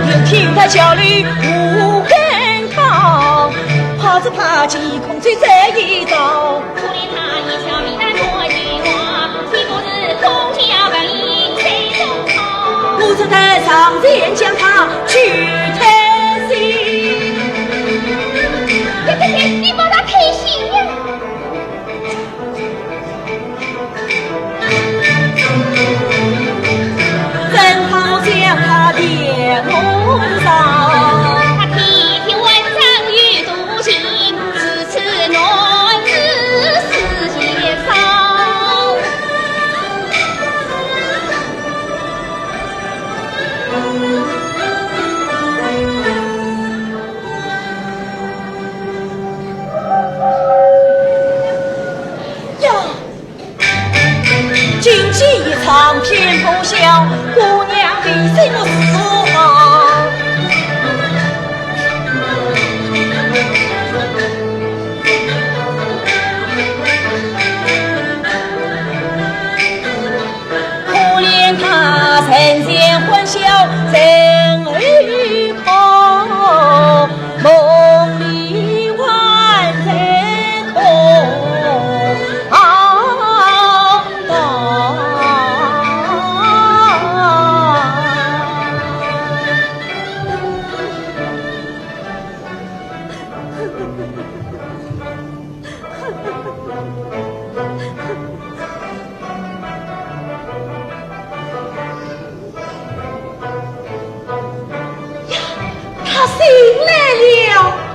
又听他叫里无根堂，怕是怕起空吹这一招。可怜她一条米蛋多句话，岂不是空下本应谁中好？不曾在上前将他去推行。嘿，你把他推行呀！正好将他点红烧。他体贴文章与笃信，支持论知思协商。信来了。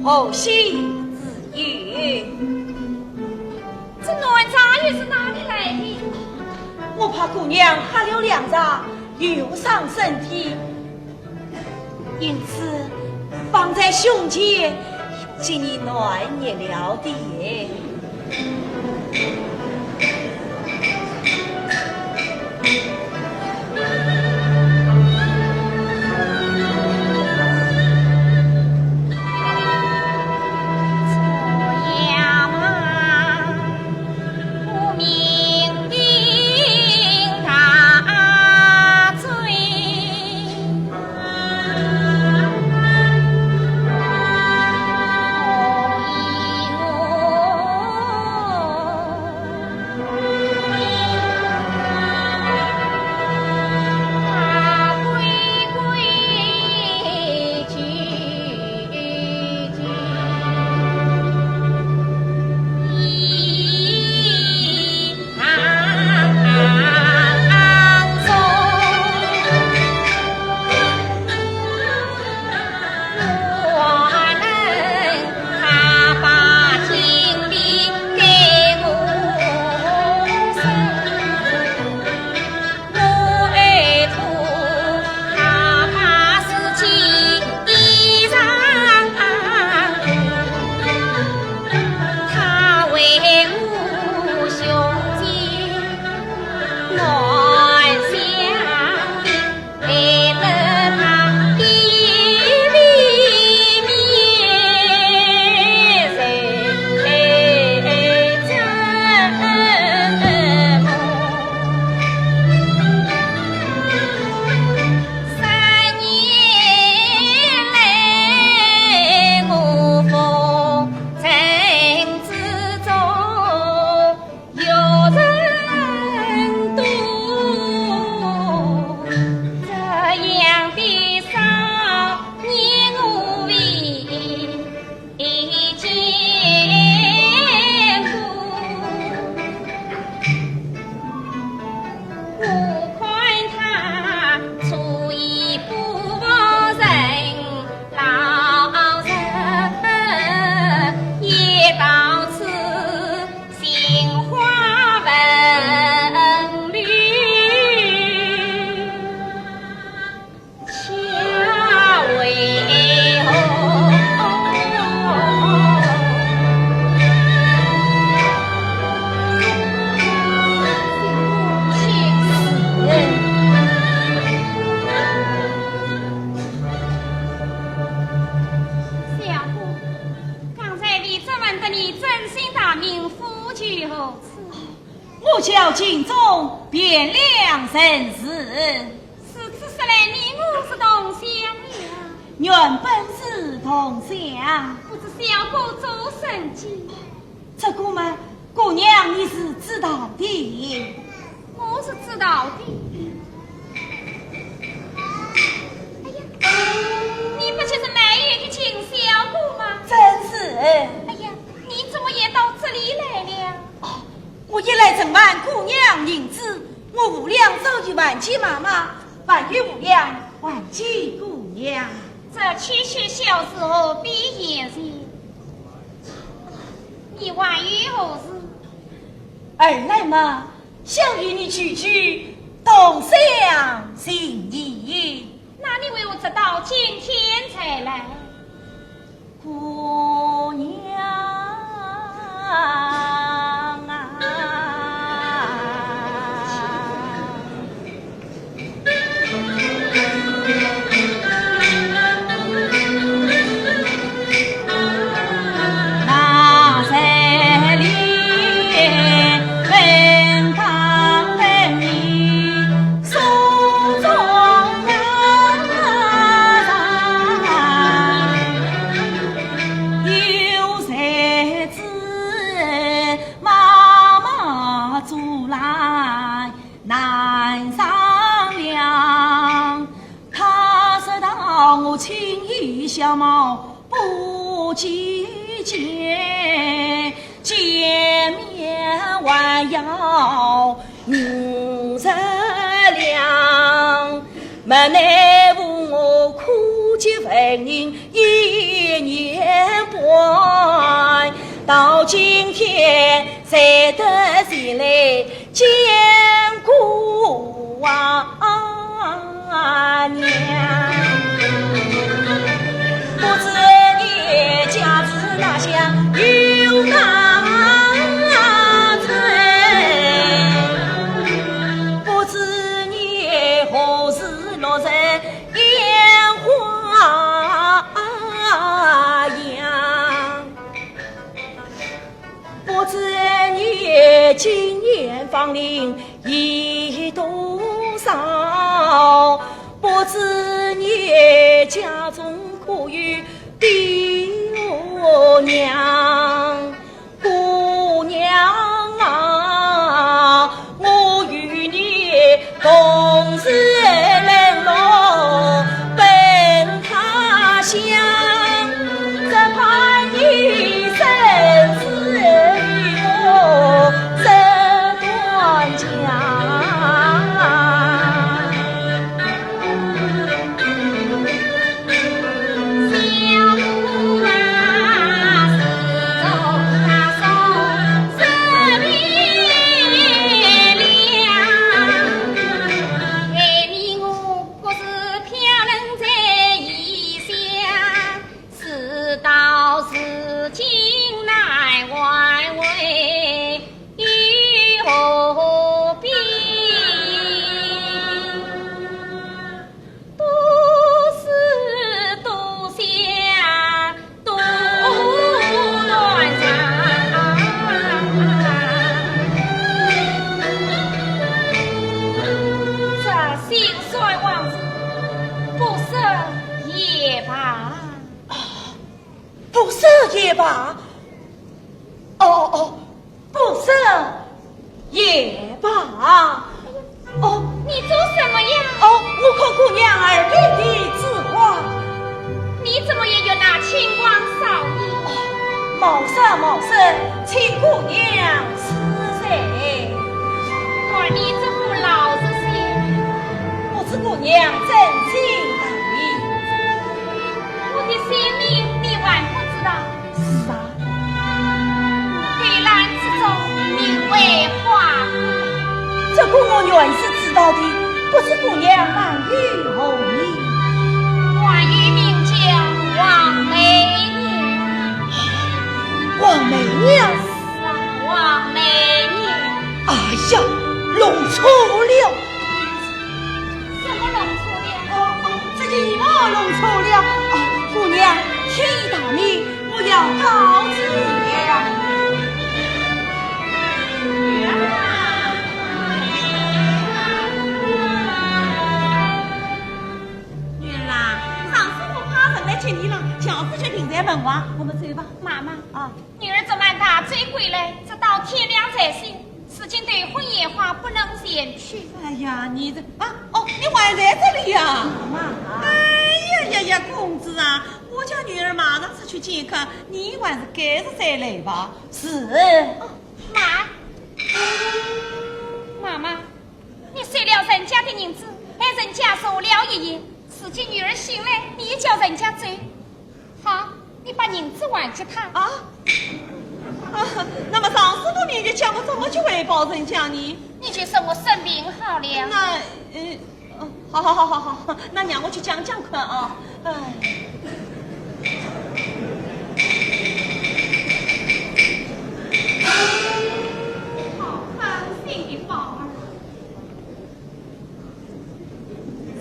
后心自语。这暖茶又是哪里来的？我怕姑娘喝了凉茶又伤身体，因此放在胸前，给你暖热了的。于何此？我叫敬忠，汴梁人士。是此时来你我是同乡呀，原本是同乡，不知小姑做甚计？这个嘛，姑娘你是知道的。我是知道的。哎呀，你不就是埋怨的秦小姑吗？真是。哎呀，你怎么也到这里来了？我一来正晚姑娘领旨，我无良走去万起妈妈，万语无良万起姑娘。这区区小时候必言人，你万语何事？二奶嘛，想与你去去同乡心意。那你为我直到今天才来？姑娘啊，那在里分堂分你送终有谁知妈妈阻拦难商量，他说到我轻易小猫不计见面还要5日量，门内无我苦结婚姻1年半，到今天才得前来见姑娘。不知你家子哪乡有哪村，不知你何时落在烟花样，不知你今年芳龄已多少，不知你家中可有爹娘。姑娘啊，我与你同是冷落奔他乡，只怕你生死与我这断肠。不赦也罢，不赦也罢。你做什么呀？我看姑娘耳边的字画。你怎么也有那清光少爷？毛色，请姑娘吃谁？看你这副老实些，不知姑娘真心大义。我的心里你还不知道？是啊，对兰之中名为花，这个我原是知道的，不知姑娘满语何名？花语名叫王媚娘。王媚娘？是啊，王媚娘。哎呀，弄错了！什么弄错了？这件衣裳弄错了。姑娘，天意大利，我要告知你呀。点门哇，我们走吧。妈妈啊，女儿这么大追回来，直到天亮才行。事情对婚宴花不能先去。哎呀，你这啊哦，你还在这里呀？妈，哎呀，公子啊，我家女儿马上出去见客，你还是赶着再来吧。是。妈妈，你睡了人家的银子，还人家说了一夜，自己女儿醒来，你也叫人家走。好，你把银子还给他。啊，那么上司的面前叫我怎么去回报人家呢？你就说我生病好了。那好，那让我去讲讲看啊。哎。好伤心的宝儿，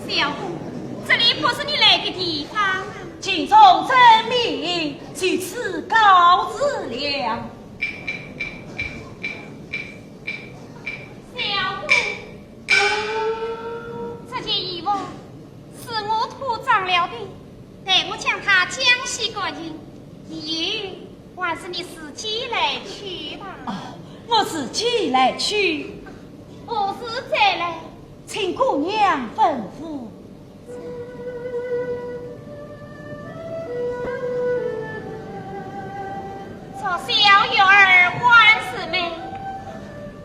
小姑，这里不是你来的地方啊。请从真名，据此告知了。小姑，这件衣服是我铺张了的，待我将它浆洗干净，以后还是你自己来取吧。我自己来取，何时再来？请姑娘吩咐。说小月儿万事美，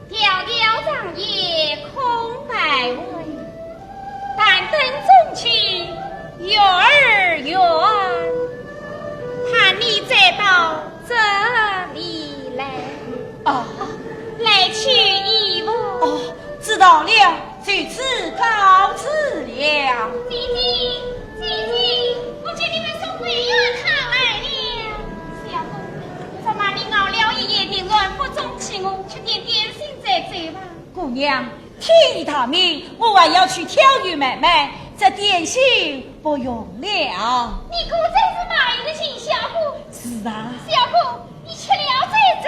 迢迢长夜空百位，但等中去月儿圆，盼你再到这里来。来取衣服。知道了，据此告知了。姐姐，我见你们送桂圆汤来了。小公，昨晚你熬了一夜的软不中气，我去点点心再走吧。姑娘，天大命，我还要去挑鱼买卖，这点心不用了。你果真是马云的亲小姑。是啊。小姑，你吃了再走。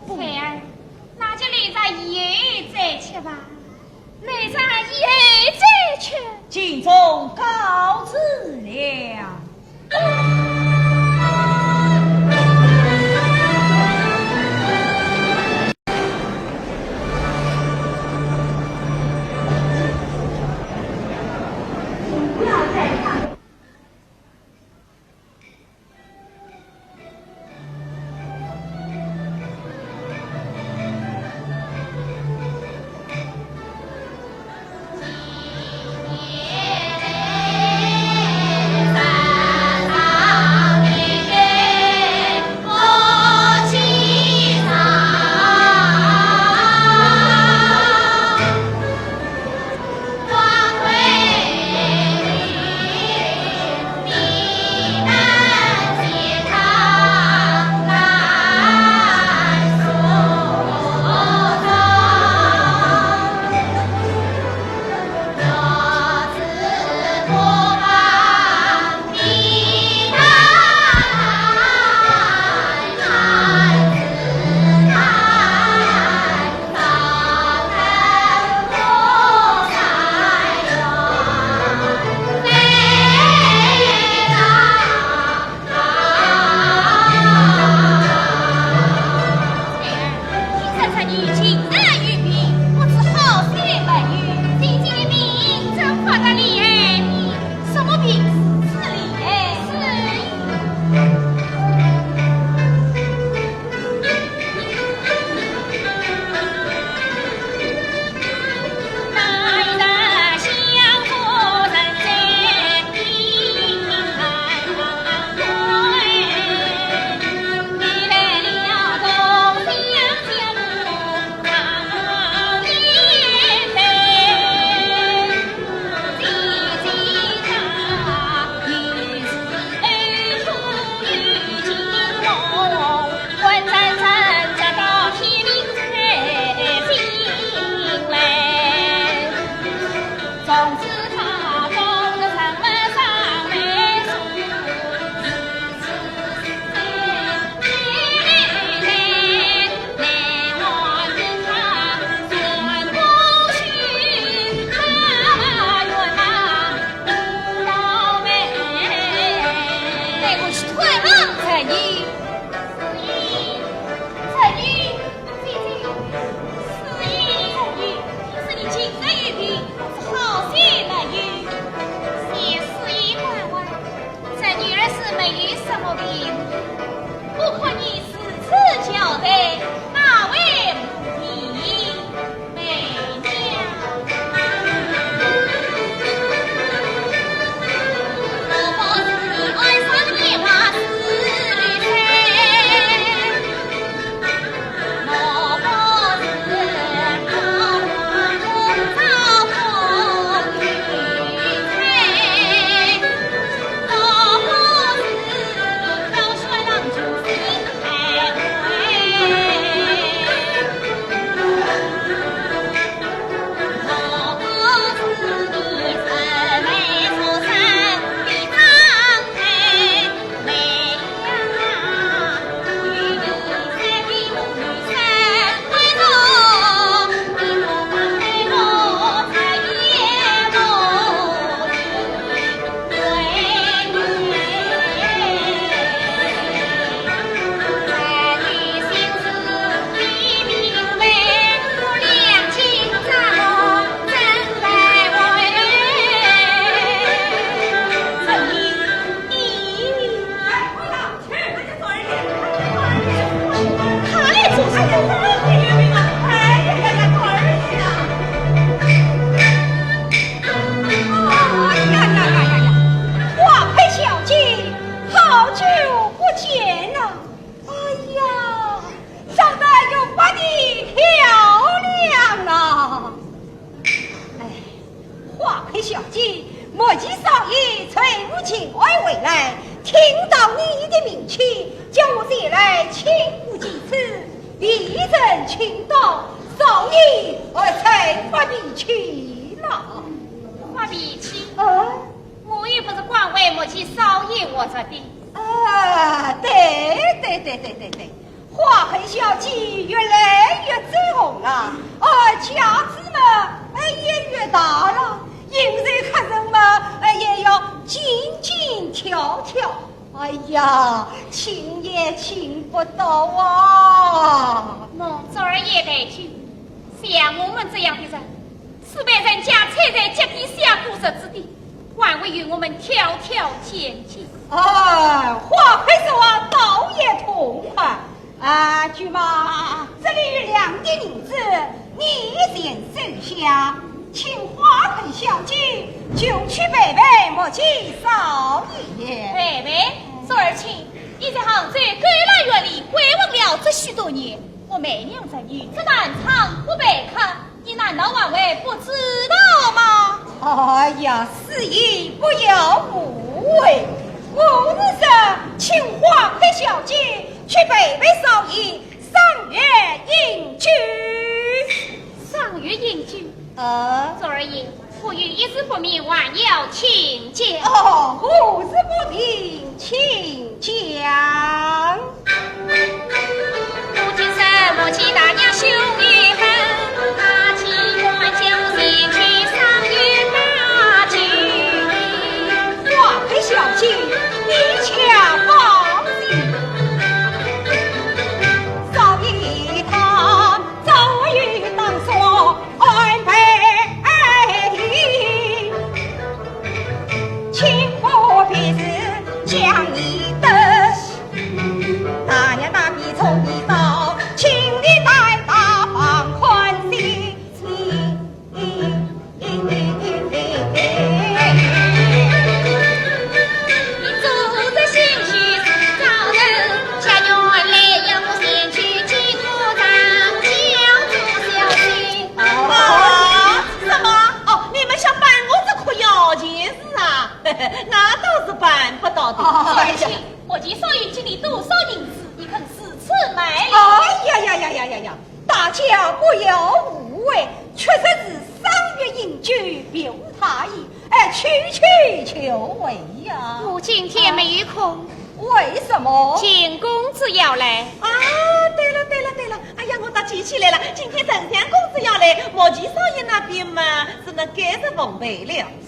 翠儿，那就留在以后再吃吧。留在以后再吃。敬重告知了。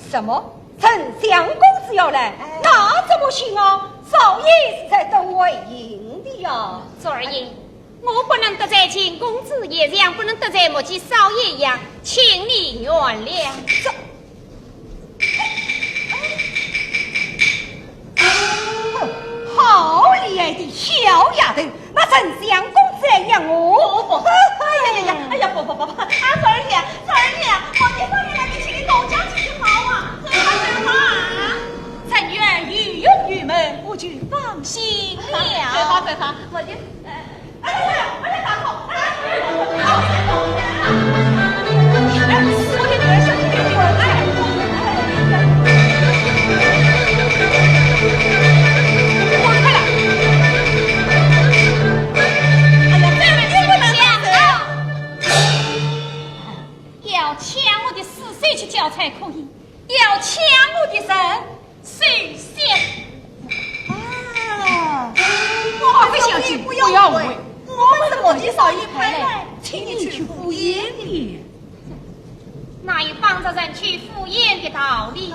什么？丞相公子要来，那怎么行啊？少爷是在等为营的呀。昨儿爷，我不能得罪秦公子，也样不能得罪莫及少爷呀，请你原谅。好厉害的小丫头，那真像公子来养我。哎呀，不，昨儿爷，我今早也来给请你东家几句好啊，真好啊！咱女儿御用御门，我就放心了。最好，我就，我来打口，我给女儿小弟弟要抢我的死谁去教才可以，要抢我的人谁先？我不相信，不要问，我们是莫吉少爷派来，请你去赴宴的。哪有帮着人去赴宴的道理？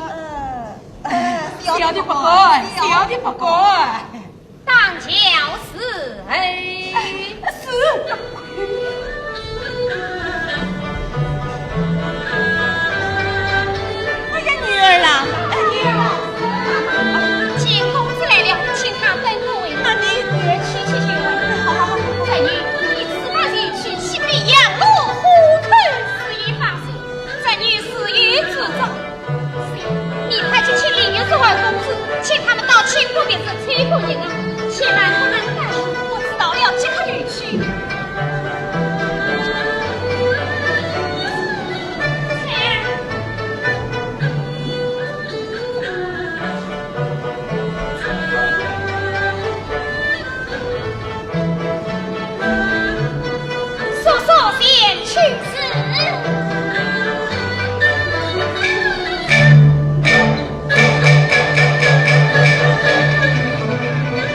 小的不管，小的不管。当教是是。女儿啦，秦公子来了，请他等我为那你女儿去。好，再女你司马懿去西北养路，虎口私语发誓，这女私语自造。你快去请李有这位公子，请他们到秦国别是崔国营啊，千万不能干。我知道了，即刻就去。去死！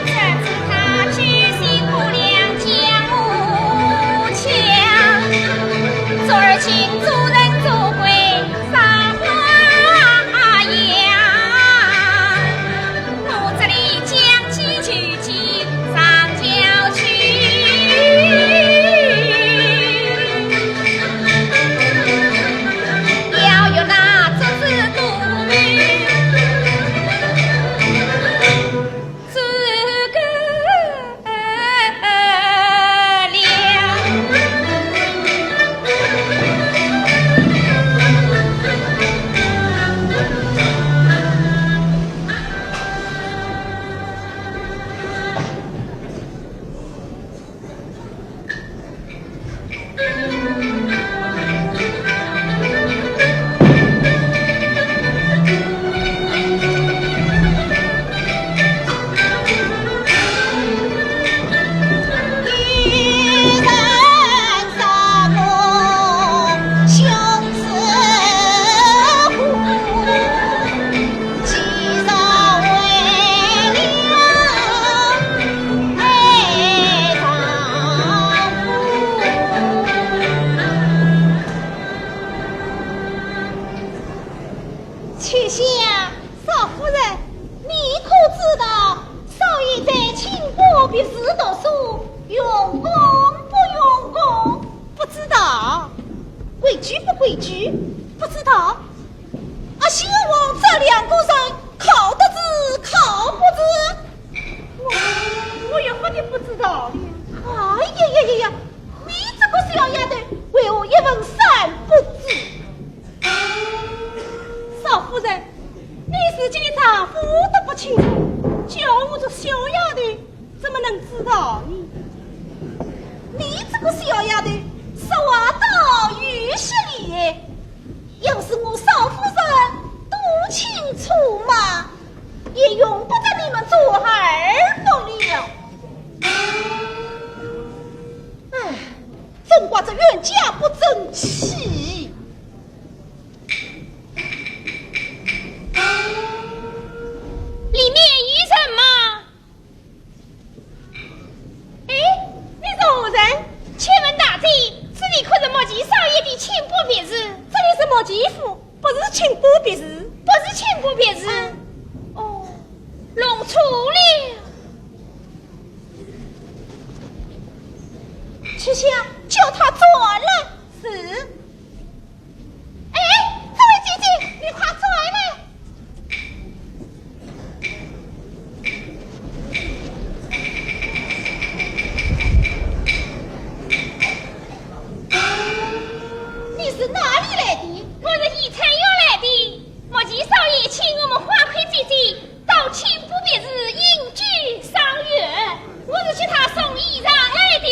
这次他居心不良，将我抢。昨儿请主人做鬼撒花样，我这里将计去计上郊去。莫吉府不是请不别是，不是请不别是。哦，罗弄错了。去想叫他转来。是。哎，这位姐姐，你快转来。你是哪里来的？我是宜昌要来的。莫吉少爷请我们花魁姐姐到庆不别日饮居赏月，我是去他送衣裳来的。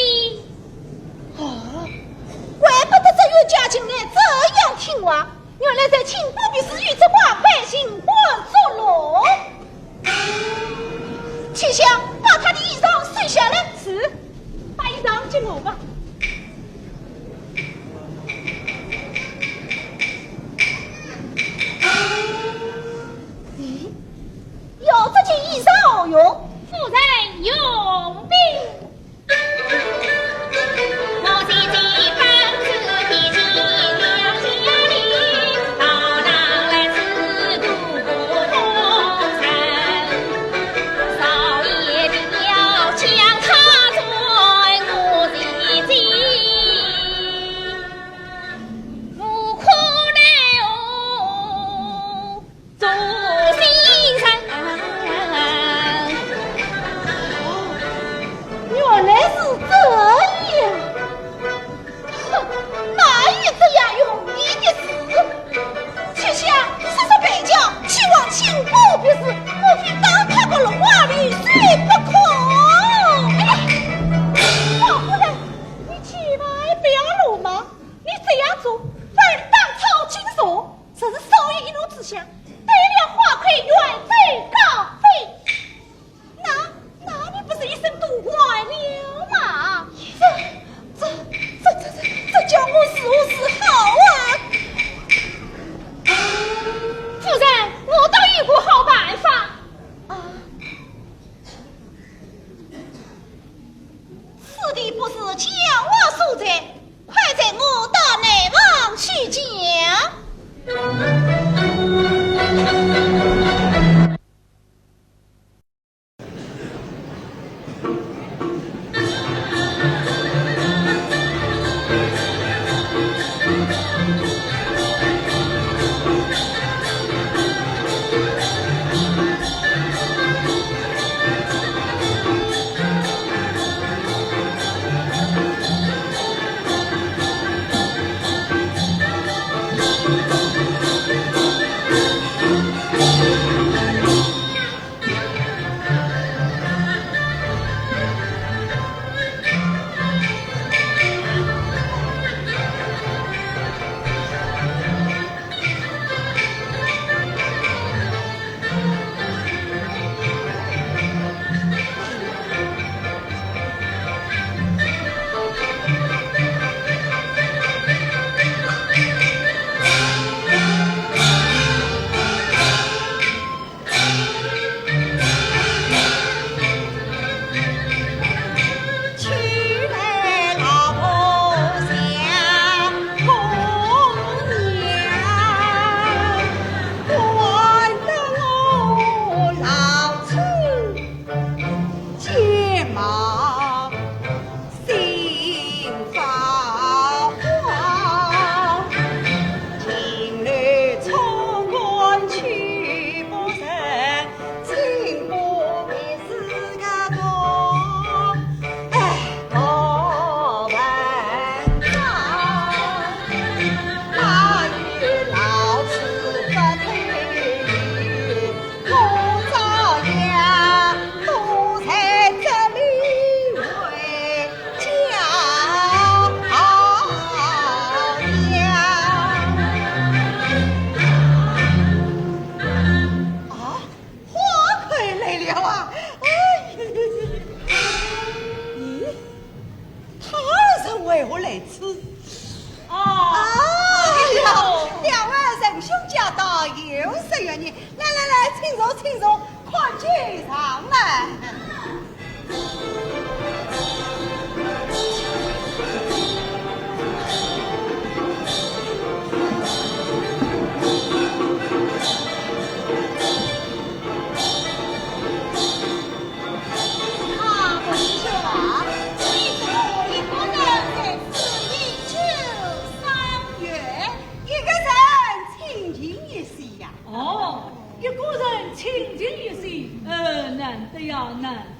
哦，怪不得这月家境来这样听话，原来在庆不别日与这花魁新婚作乐。去想把他的衣裳撕下来。是，把衣裳进我吧。要这件衣裳何用？夫人用兵。我姐姐帮子提起两家里，到郎来自渡过风尘。少爷定要将他做我姐姐，无可奈何做心上。原来是这样，哼，哪有这样容易的事？去想是说北疆去往庆不别是，莫非当他个龙华绿水不可？王夫人，你起来不要怒骂，你这样做反当朝惊悚，这是少爷一怒之下，对了花魁远罪告废。那你不是一声毒坏了吗？这叫我如是好啊！夫人，我倒有个好办法。啊，此地不是讲话所在，快在我到内王去讲。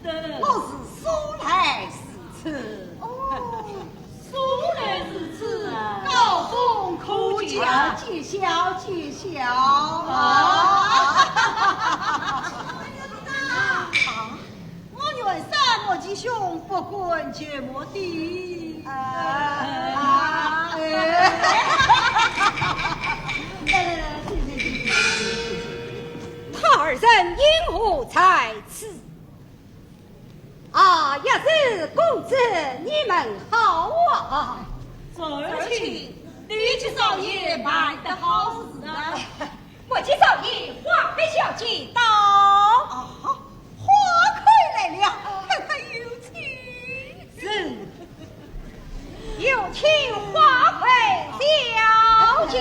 我是素来是此。哦，素来是此啊！高峰哭叫，揭晓揭晓我原山莫吉兄不管节目的他二人因何在此？也是公子，你们好啊！而且李七少爷办得好事啊！莫七少爷，华妃小姐到。花魁来了，快有请。是，有请华妃小姐。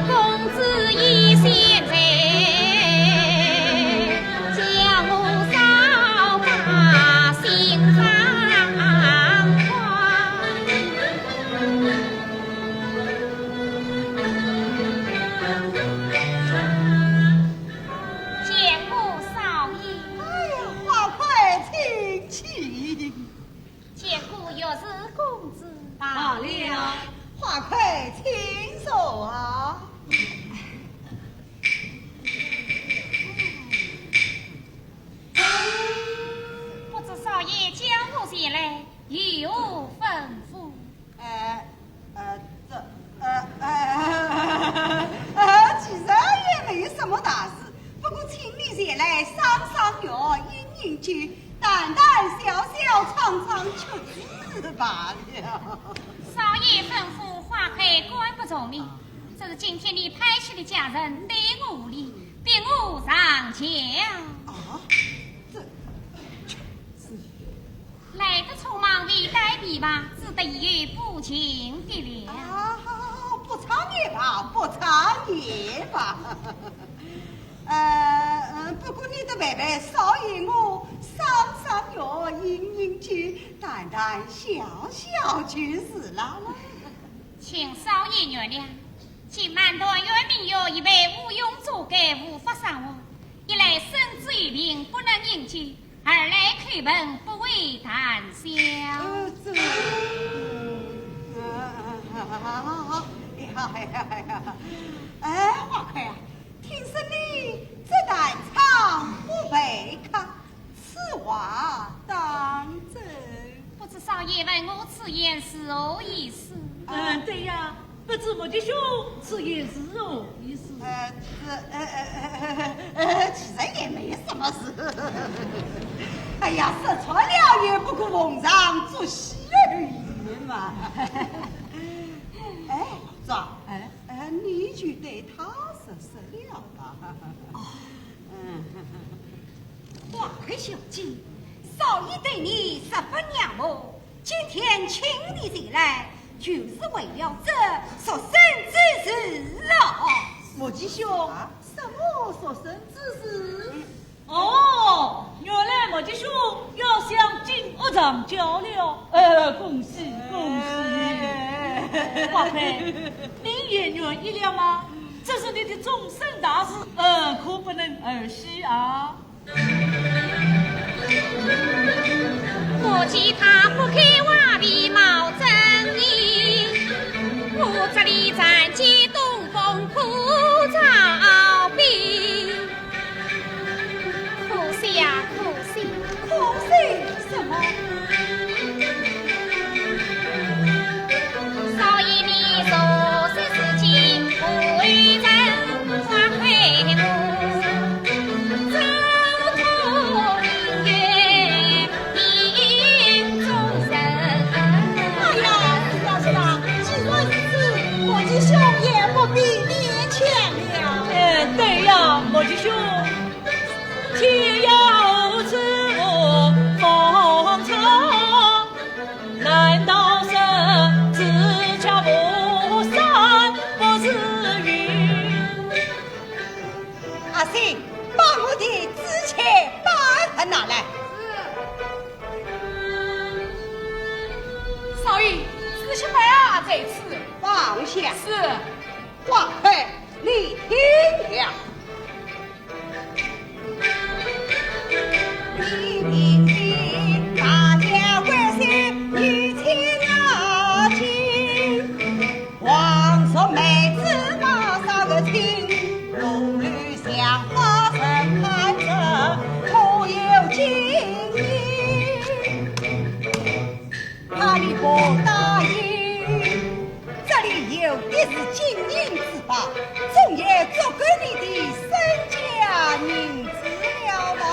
公子已现在，将我扫把心彷徨。见过少爷。哎呀，花魁请起。见过又是公子罢了。花魁请坐啊。不知少爷将我前来有何吩咐？其实也没有什么大事，不过请你前来赏赏药，饮饮酒，淡淡笑笑，尝尝秋子罢了。少爷吩咐花魁官不从命，这是今天你派去的家人对我无礼，逼我上轿。来得匆忙未带礼吧，只得有不请的了。不长也罢，不长也罢。不过你的妹妹少爷我赏赏药，饮饮酒，淡淡笑笑就是了。请少爷原谅，今满堂原名有一位无用做改，无法上我，一来身子有病不能饮酒，二来开门不为谈笑。花魁啊，听说你这旦唱不备看，此话当真？不知少爷问我此言是何意思？对呀，不知莫吉兄此言是何意思？其实也没什么事。哎呀，说错了也不过奉上做戏而已嘛。老庄，你就对他说了吧。华魁小姐，少爷对你十分仰慕，今天请你前来，就是为了这所生之事啊！莫吉兄，什么所生之事？原来莫吉兄要向金屋长交了，恭喜恭喜！华妃，你也愿意了吗？这是你的终身大事，可不能儿戏啊！我见他不开瓦皮冒争议，我这里暂借东风苦照壁，可惜呀可惜，可惜什么？少爷你做些事情不为人花费我，走脱明月。终身这次放下。是华妃，你听了。大家万岁，一起拿金。皇上妹子马上个听，龙绿香花盛开着，可有金银？他你不答应，这里有的是金银之宝，总也足够你的身家名字了吧？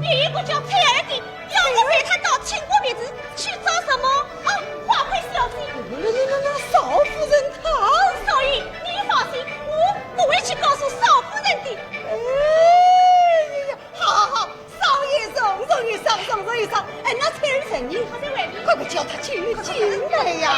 你我叫翠儿的，要我陪他到秦国灭子去找什么？啊，花魁小姐。那少夫人她，少爷，你放心，我会去告诉少夫人的。哎呀，好，少爷容易上，哎，那翠儿神医他在外面，快叫他进来呀！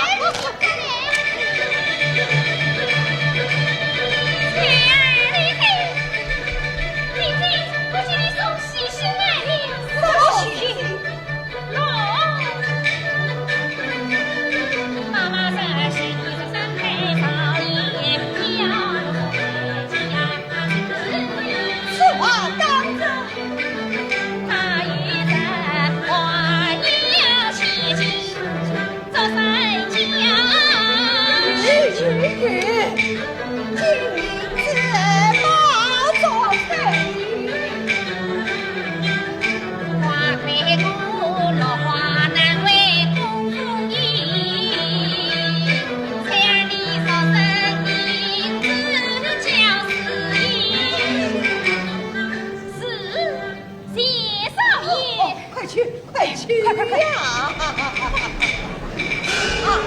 快呀！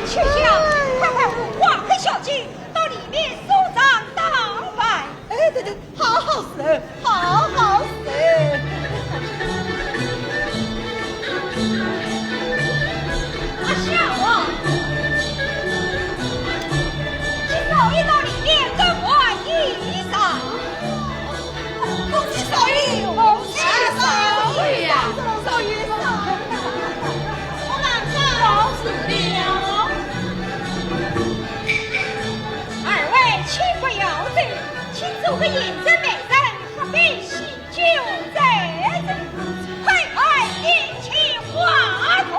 秋香，快花魁小姐到里面梳妆打扮。哎，对，好事。阿笑啊，请少爷到里面更换衣裳。恭喜少爷，恭喜少爷呀！少爷上。老子了，二位岂不要罪？请做个认真美人，何必喜酒在这？快点起话头。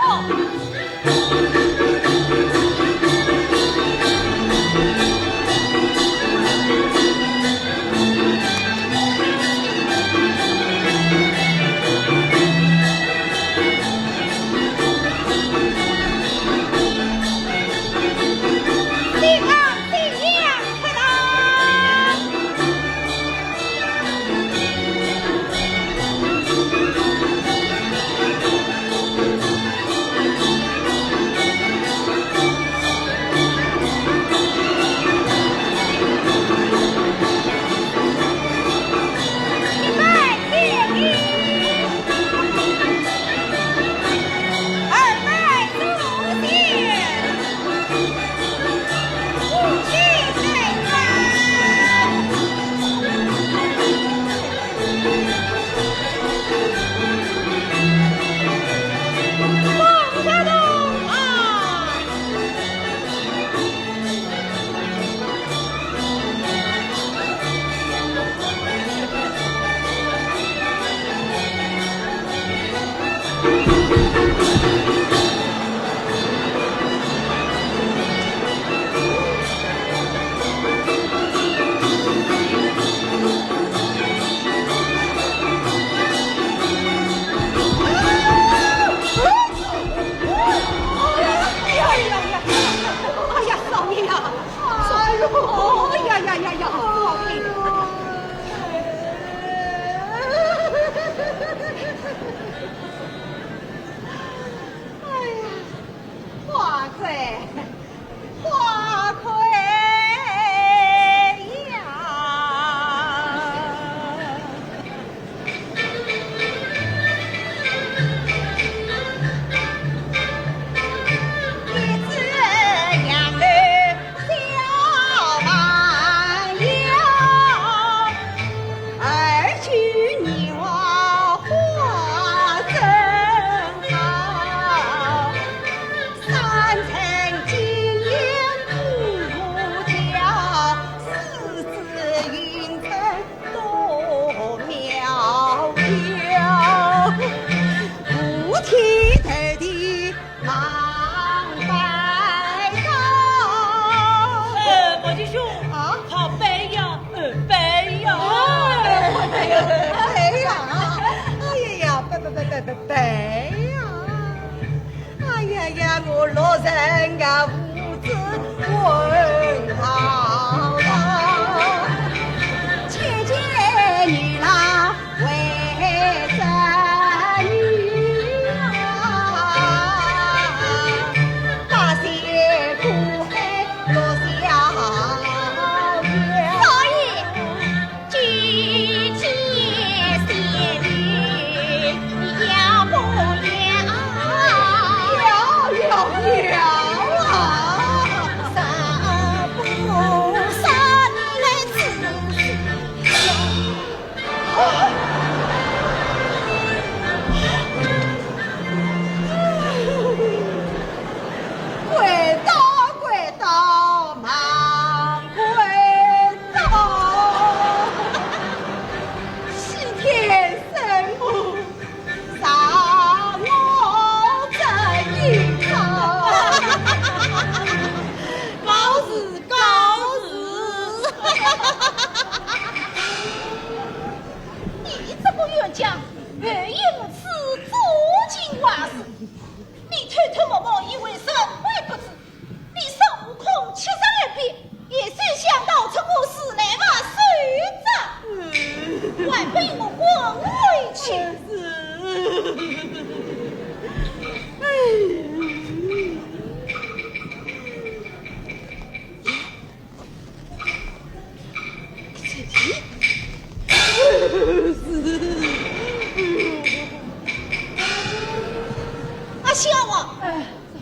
阿香啊，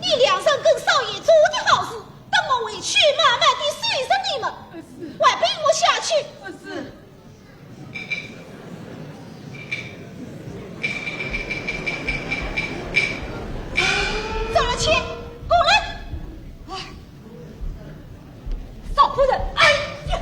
你梁上跟少爷做的好事，等我回去慢慢的随着你们，还陪我下去。走了去，过来。少夫人，哎呀，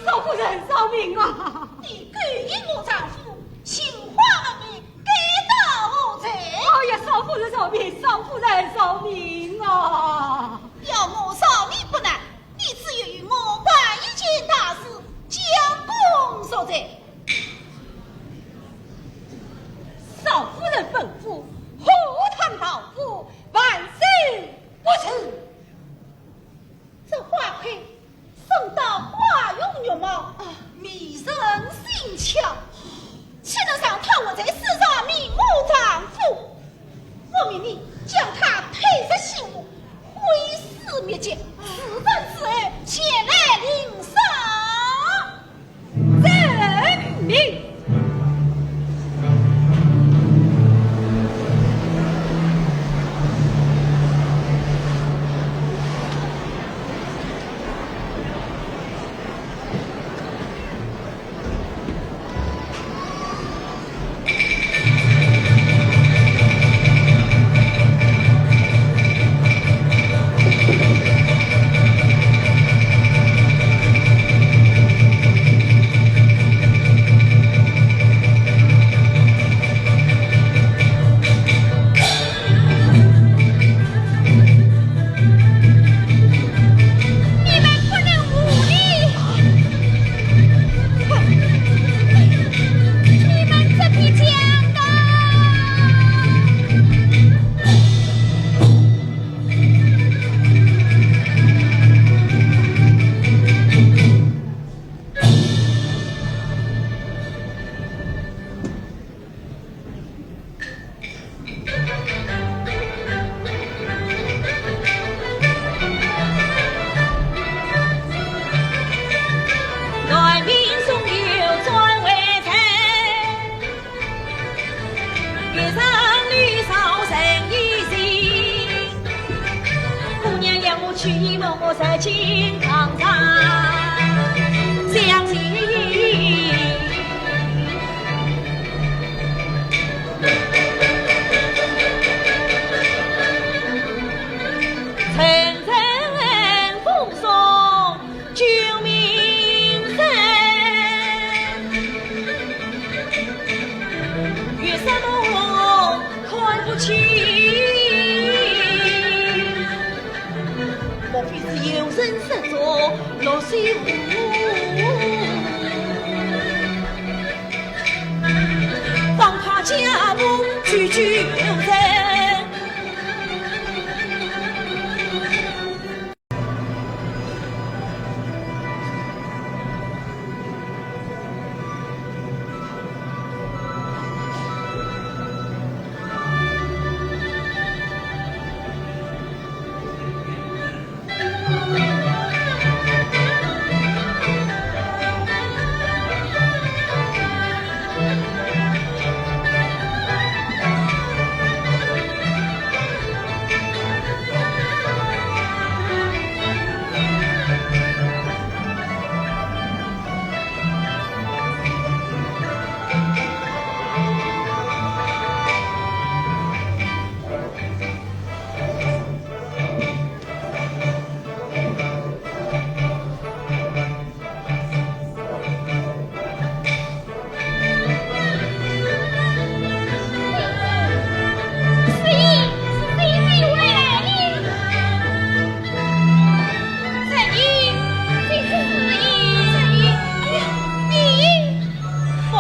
少夫人饶命啊！你勾引我丈夫，心花了命，给到我罪。哎呀，少夫人饶命，少夫人饶命啊！要我饶你不难，你只有与我办一件大事，将功赎罪。少夫人吩咐，何谈道夫，万事不辞。这花魁送到花容月貌，迷人心巧，岂能让他我在世上面目丈夫？我命你将他配着信物，毁尸灭迹，自证自爱，前来领赏。人命。我在金堂上相信层层奉送救命神，月色朦胧看不清，莫非是有人设作落水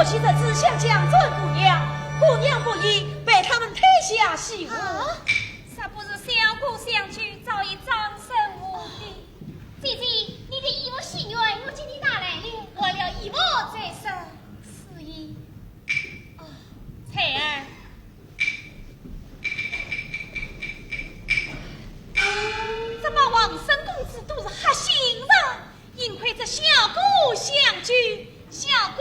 妻这只想将尊姑娘，姑娘不依，被他们推下戏屋。啥不是小姑相聚，早已葬身无地。姐姐，你的衣服心愿我今天拿来了，为了衣服在身，是意。彩儿。怎么王生公子都是黑心人？幸亏这小姑相聚，小姑，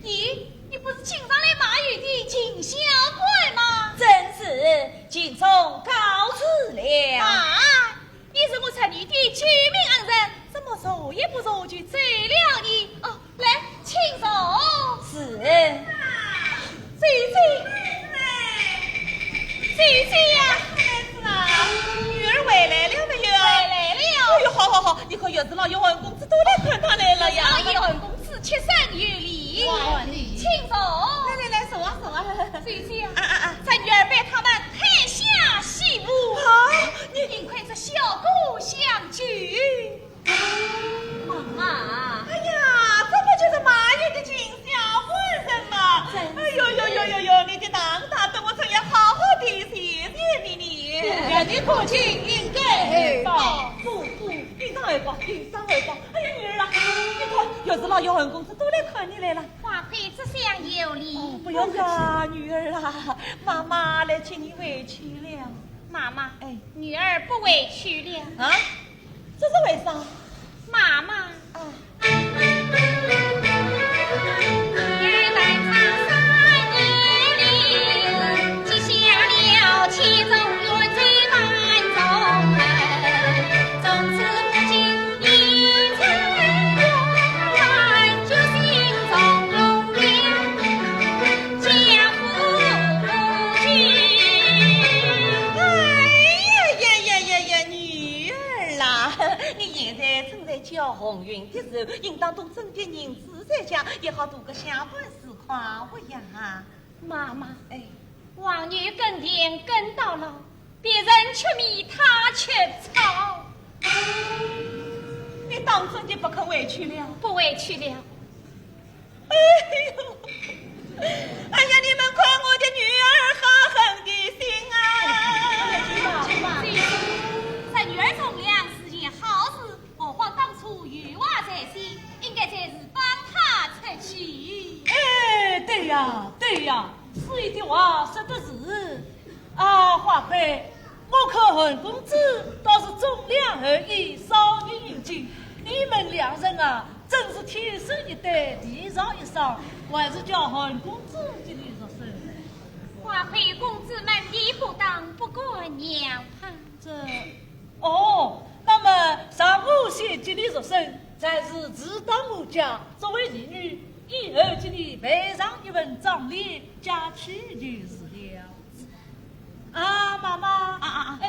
咦，你不是请上来马玉的金小怪吗？真是敬从告辞了。啊，你是我城里的救命恩人，怎么走也不走就走了你？哦，来，请走。是。姐姐，姐姐呀，孩子啊，女儿回来了没有？回来了。哎呦，好，你和月子老爷文公子都来看他来了呀。老爷文公子切身有礼，请走。来，走啊。姐姐啊，这女儿被他们推下戏屋。你幸亏这小姑相聚。妈，哎呀，这不就是马玉的金小官人吗？哎呦，你的当大等我曾也好好的谢谢你。你父亲应该报。不，应当会报。哎呀，女儿啊，你看，月子老爷文公子都来看你来了。花魁只想有礼。不要呀，女儿啊，妈妈来请你回去了。妈妈，女儿不委屈了。啊，这是为啥？妈妈，元旦长3年里，记下了其中原罪万众恨，从此不经一层冤，就心中容了家父君。呀，女儿啦，你现在正在交红运的时候，应当懂身边人子在家，也好多个下半时夸我呀。妈妈，王女耕田耕到老，别人吃米他吃草。你当真的不肯委屈了？不委屈了。哎呀，你们看我的女儿好狠的心啊！这女儿从良是件好事，何况当初有娃在先，应该在是帮她出去。对呀，司仪的话说的是。花魁，我看文公子倒是忠良而义，少女英俊，你们两人啊，真是天生一对，地上一双，还是叫文公子这里入手。花魁公子们理不当，不过娘怕。那么上我先接你入身，才是自当我家作为义女，以后接你背上一份葬礼，嫁娶就是了。妈妈，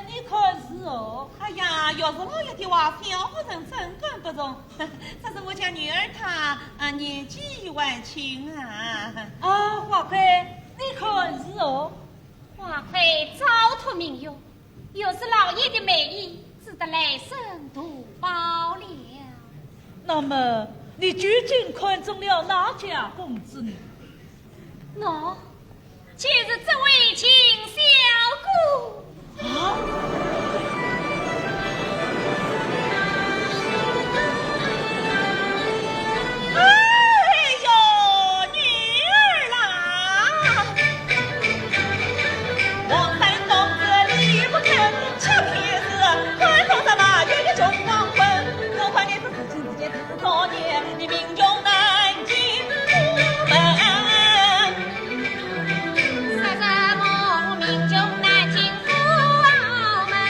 你看是哦。哎呀，要是老爷的话，小夫人真管不容。这是我家女儿她年纪晚轻啊。花魁，你看是哦。花魁早托名誉，又是老爷的美意，只得来生图报了。那么你究竟看中了哪家公子呢？就是这位金小姑。哎呦，女儿啦，王三公子理不成，吃皮子，快放上马月的中黄昏。何况你是自己自作孽，你命中难进府门。命中难进府门，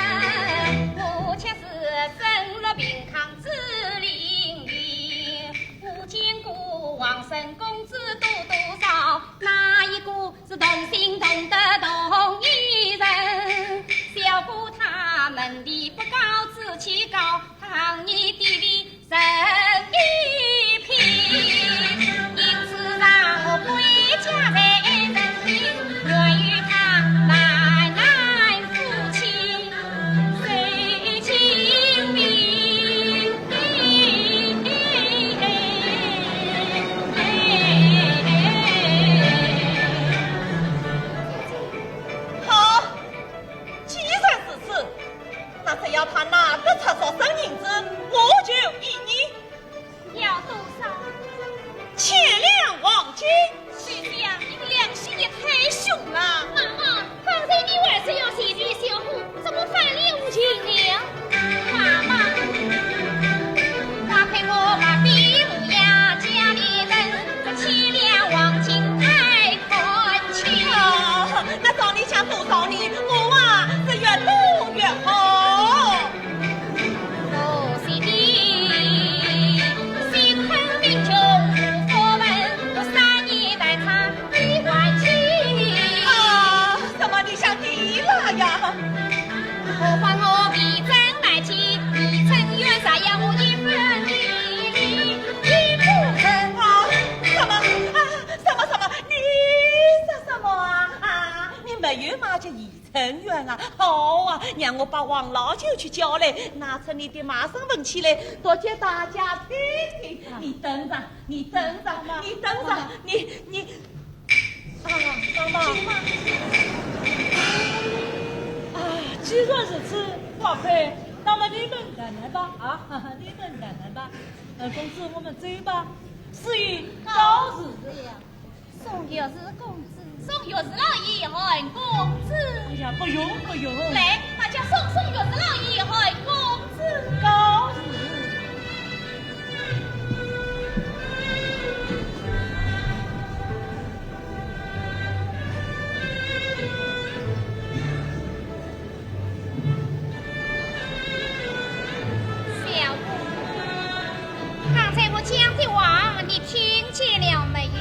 亲，徐娘，你良心也太凶了。妈妈，刚才你儿子要戏剧小虎，怎么翻脸无情了？妈妈，花开我把闭目呀，家里人凄凉望尽爱看清。那找你想多少年，我啊是越弄越好。哦，是的，心狠命穷无佛门，我3年待他1万起。什么你想敌了呀？何况我必争来起，你曾愿啥呀？我一分你不肯什么？你说什么啊？你没有嘛就一成元啊？好啊，让我把王老九去叫来，拿出你的马上文起来，多叫大家听听。你等着，你妈妈。既然是此，华妃，那么你们看看吧，你们看看吧。公子，我们走吧。是以高日呀，宋玉是公子，宋玉是老爷喊公子。哎呀，不用。来，大家宋玉是老爷喊公子。高日。小姑，刚才我讲的话，你听见了没有？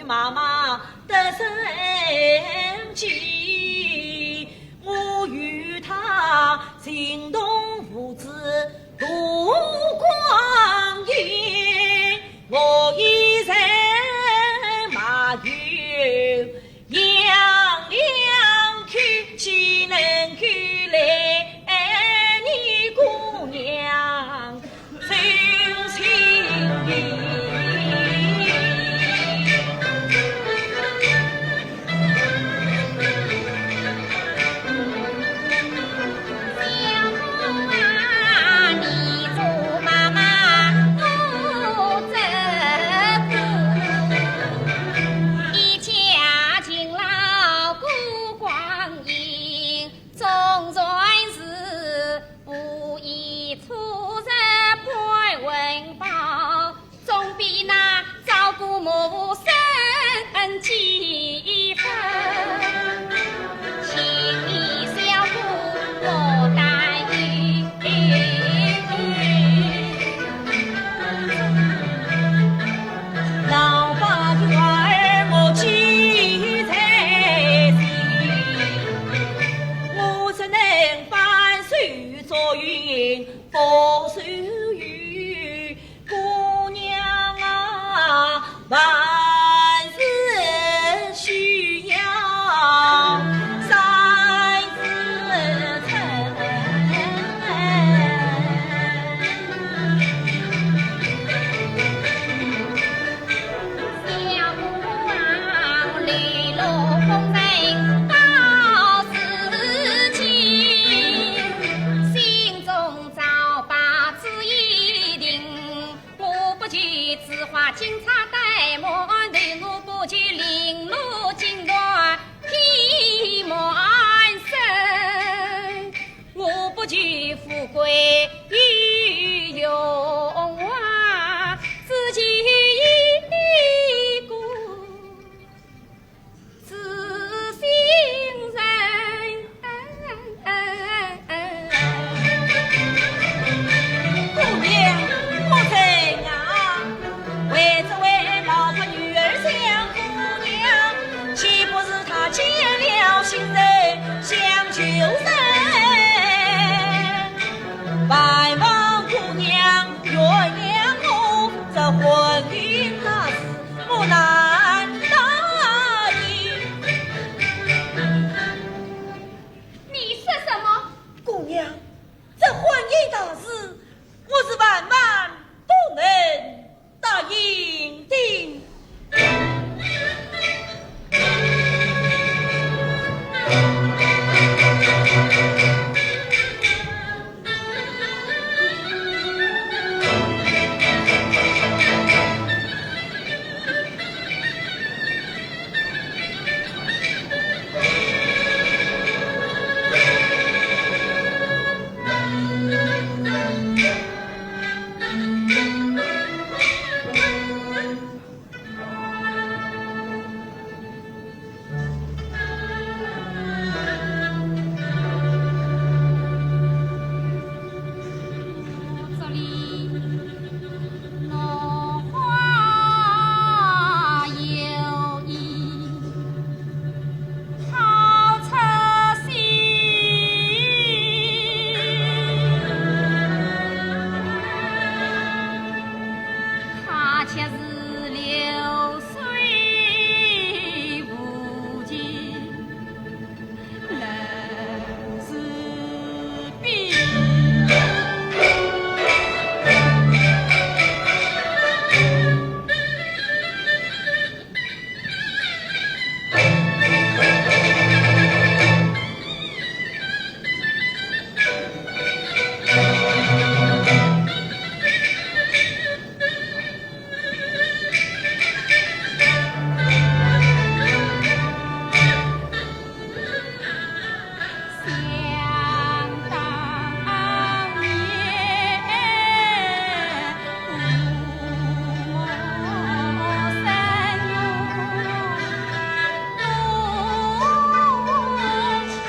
妈妈的生气，我与他情同父子度光阴，我一人马有样样去，岂能去来你姑娘真心意。金鹿金銮披满身，我不惧富贵与荣华，自己一个知心人。姑娘，我怎啊？为这位老婆女儿想姑娘，岂不是她见了新人想求生？万望姑娘原谅我这婚姻大事，我难答应。你说什么？姑娘，这婚姻大事，我是万万不能答应的。这里落花有意，好出心。他却是流水无尽，人是悲。想当年，我生如匆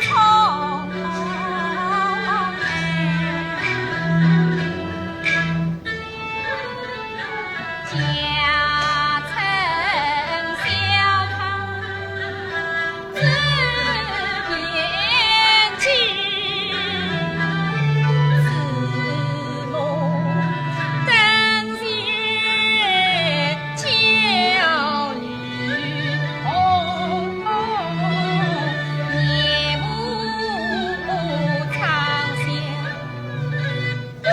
家成小康，自年轻，自梦灯前焦虑，夜幕长相归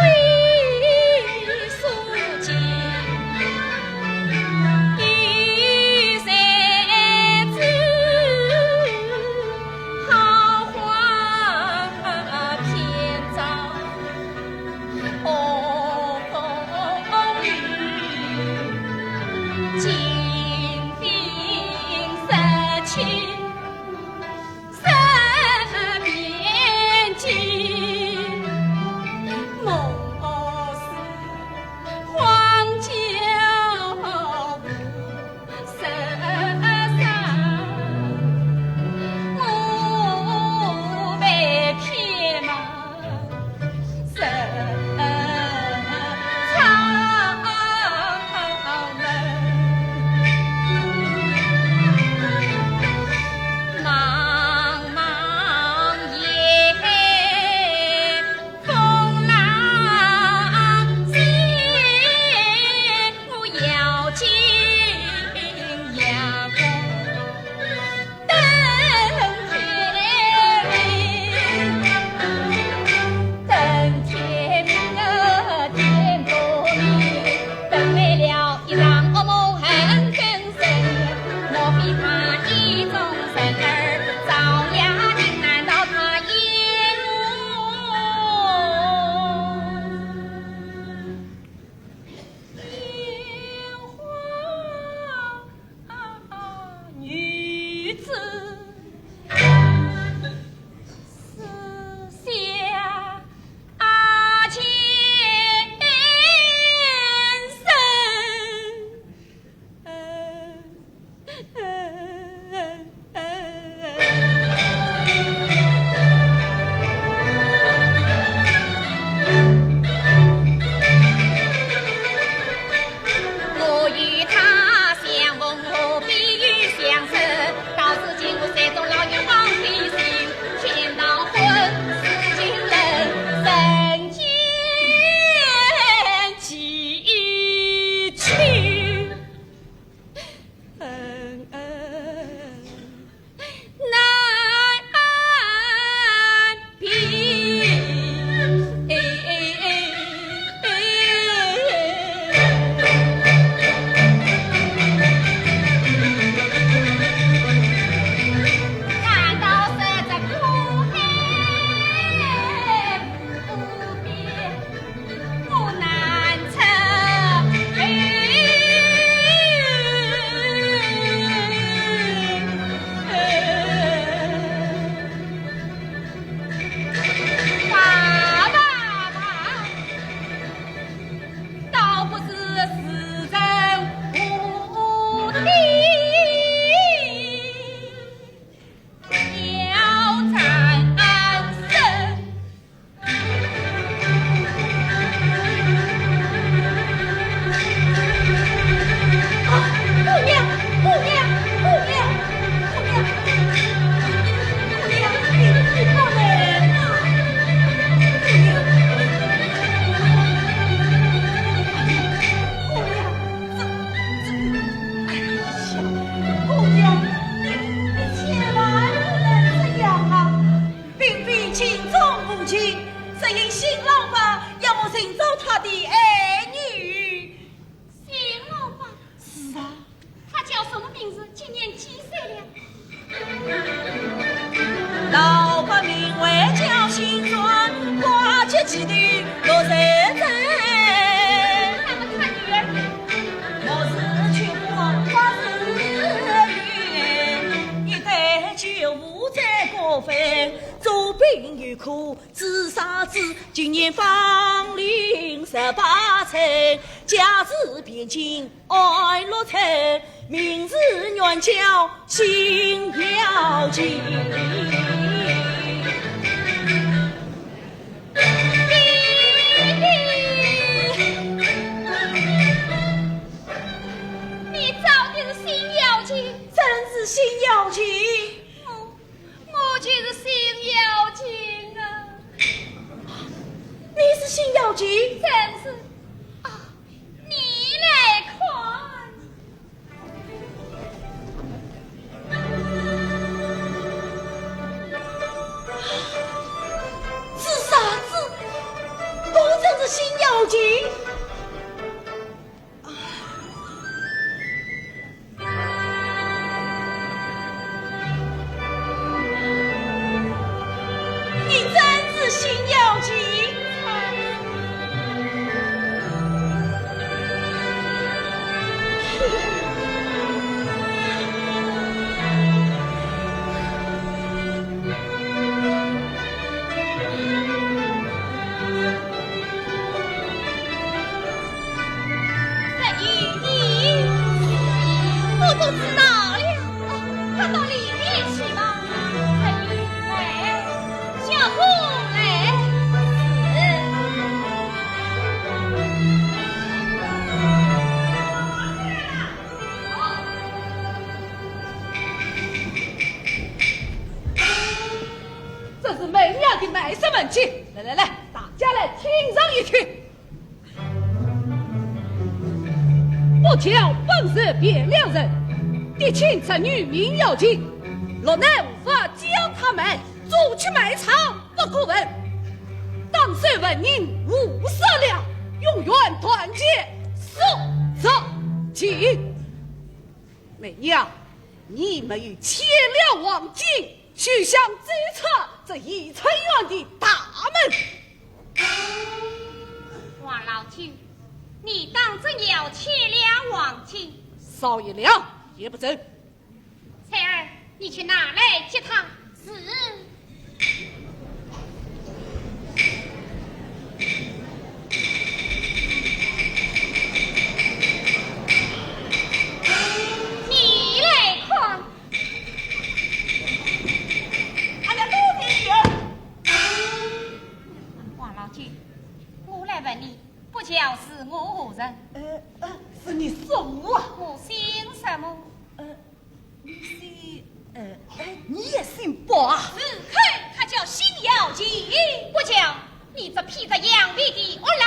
书间。一山子好花偏照风雨，今非失去身边尽，梦是荒郊无声声，我被骗马深草门，茫茫夜风浪尖，我要进阳光登天明，登天明啊天不明，登为了一场噩梦很更深，莫非他意中人儿早呀定，难道他也我烟花女？女子思想前我与他相逢何必与相识，到此经过山中老远望飞行，天道魂似情人人间几曲难平。难道是这苦海无边不难爸爸，倒不是世人无敌，要战胜。姑娘，姑娘，姑娘，姑娘，姑娘，你不能啊！姑娘，姑娘，姑娘，你千万不能这样啊！并非情重母亲，是因新郎吧要我寻找他的儿女。新老板，是啊，他叫什么名字？今年几岁了？老板名为叫新庄，花节几女落人人。那么他女儿我是去过花日月，一代就无再过分，做病与苦，自杀子今年芳龄18岁，家子边境爱落成，名字原叫辛耀吉。你找的是新妖精，真是辛耀吉。我就是新妖精啊！你是辛耀吉？真是啊！你来看，是傻子，果真是辛耀吉。你真是辛耀吉。这与你我都知道了。他到里面去吧。这与来，小姑来。这是美娘的卖身门亲，来来来，大家来听上一曲。不挑本是别两人，的亲侄女名要紧，若乃无法将他们逐去埋藏，不可问。当岁文人无色了，永远团结，守着紧。美娘，你们与前了王景，去向这侧这一层院的大门。王老舅，你当真要去了王景？少一两也不准。翠儿，你去拿来接他。是。你来看。俺家陆天元。王老姐，我来问你，不叫是我何人？是你送我啊？我姓什么？你姓你也姓包啊？是看他叫辛耀吉，不叫你这披着羊皮的恶狼！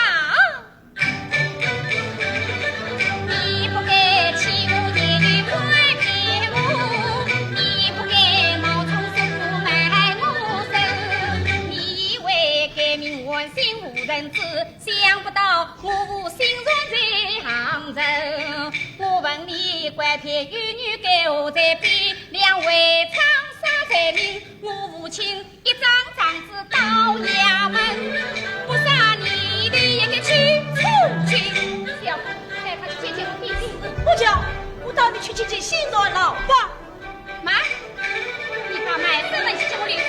你不该欺我的外骗我，你不该冒充师傅卖我身，你为改名问心无人知，想不到我心存在杭州。我问你，官天与女该何在比？两位长沙才名，我父亲一张状子到衙门，不杀你的一个去出去。小夫，带他去见见我弟弟。不叫，我带你去见见新郎老爸。妈，你把买身份给我留下。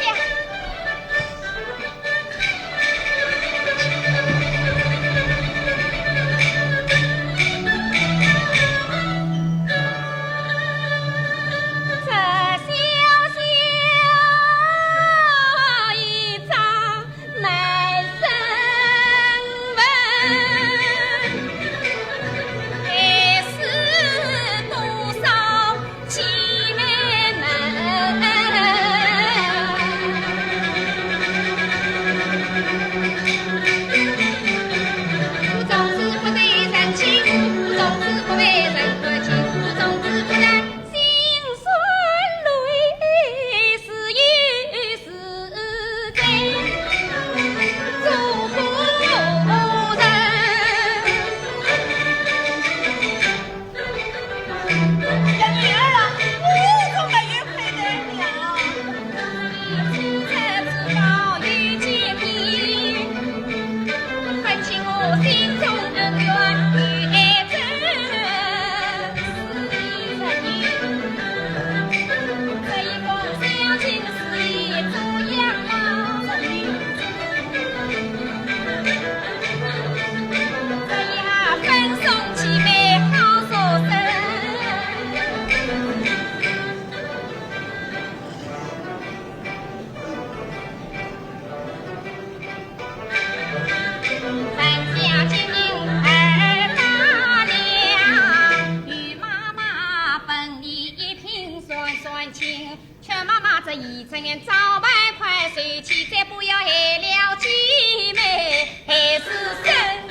劝妈妈这一整年早办快睡起，再不要害了姐妹，还是生。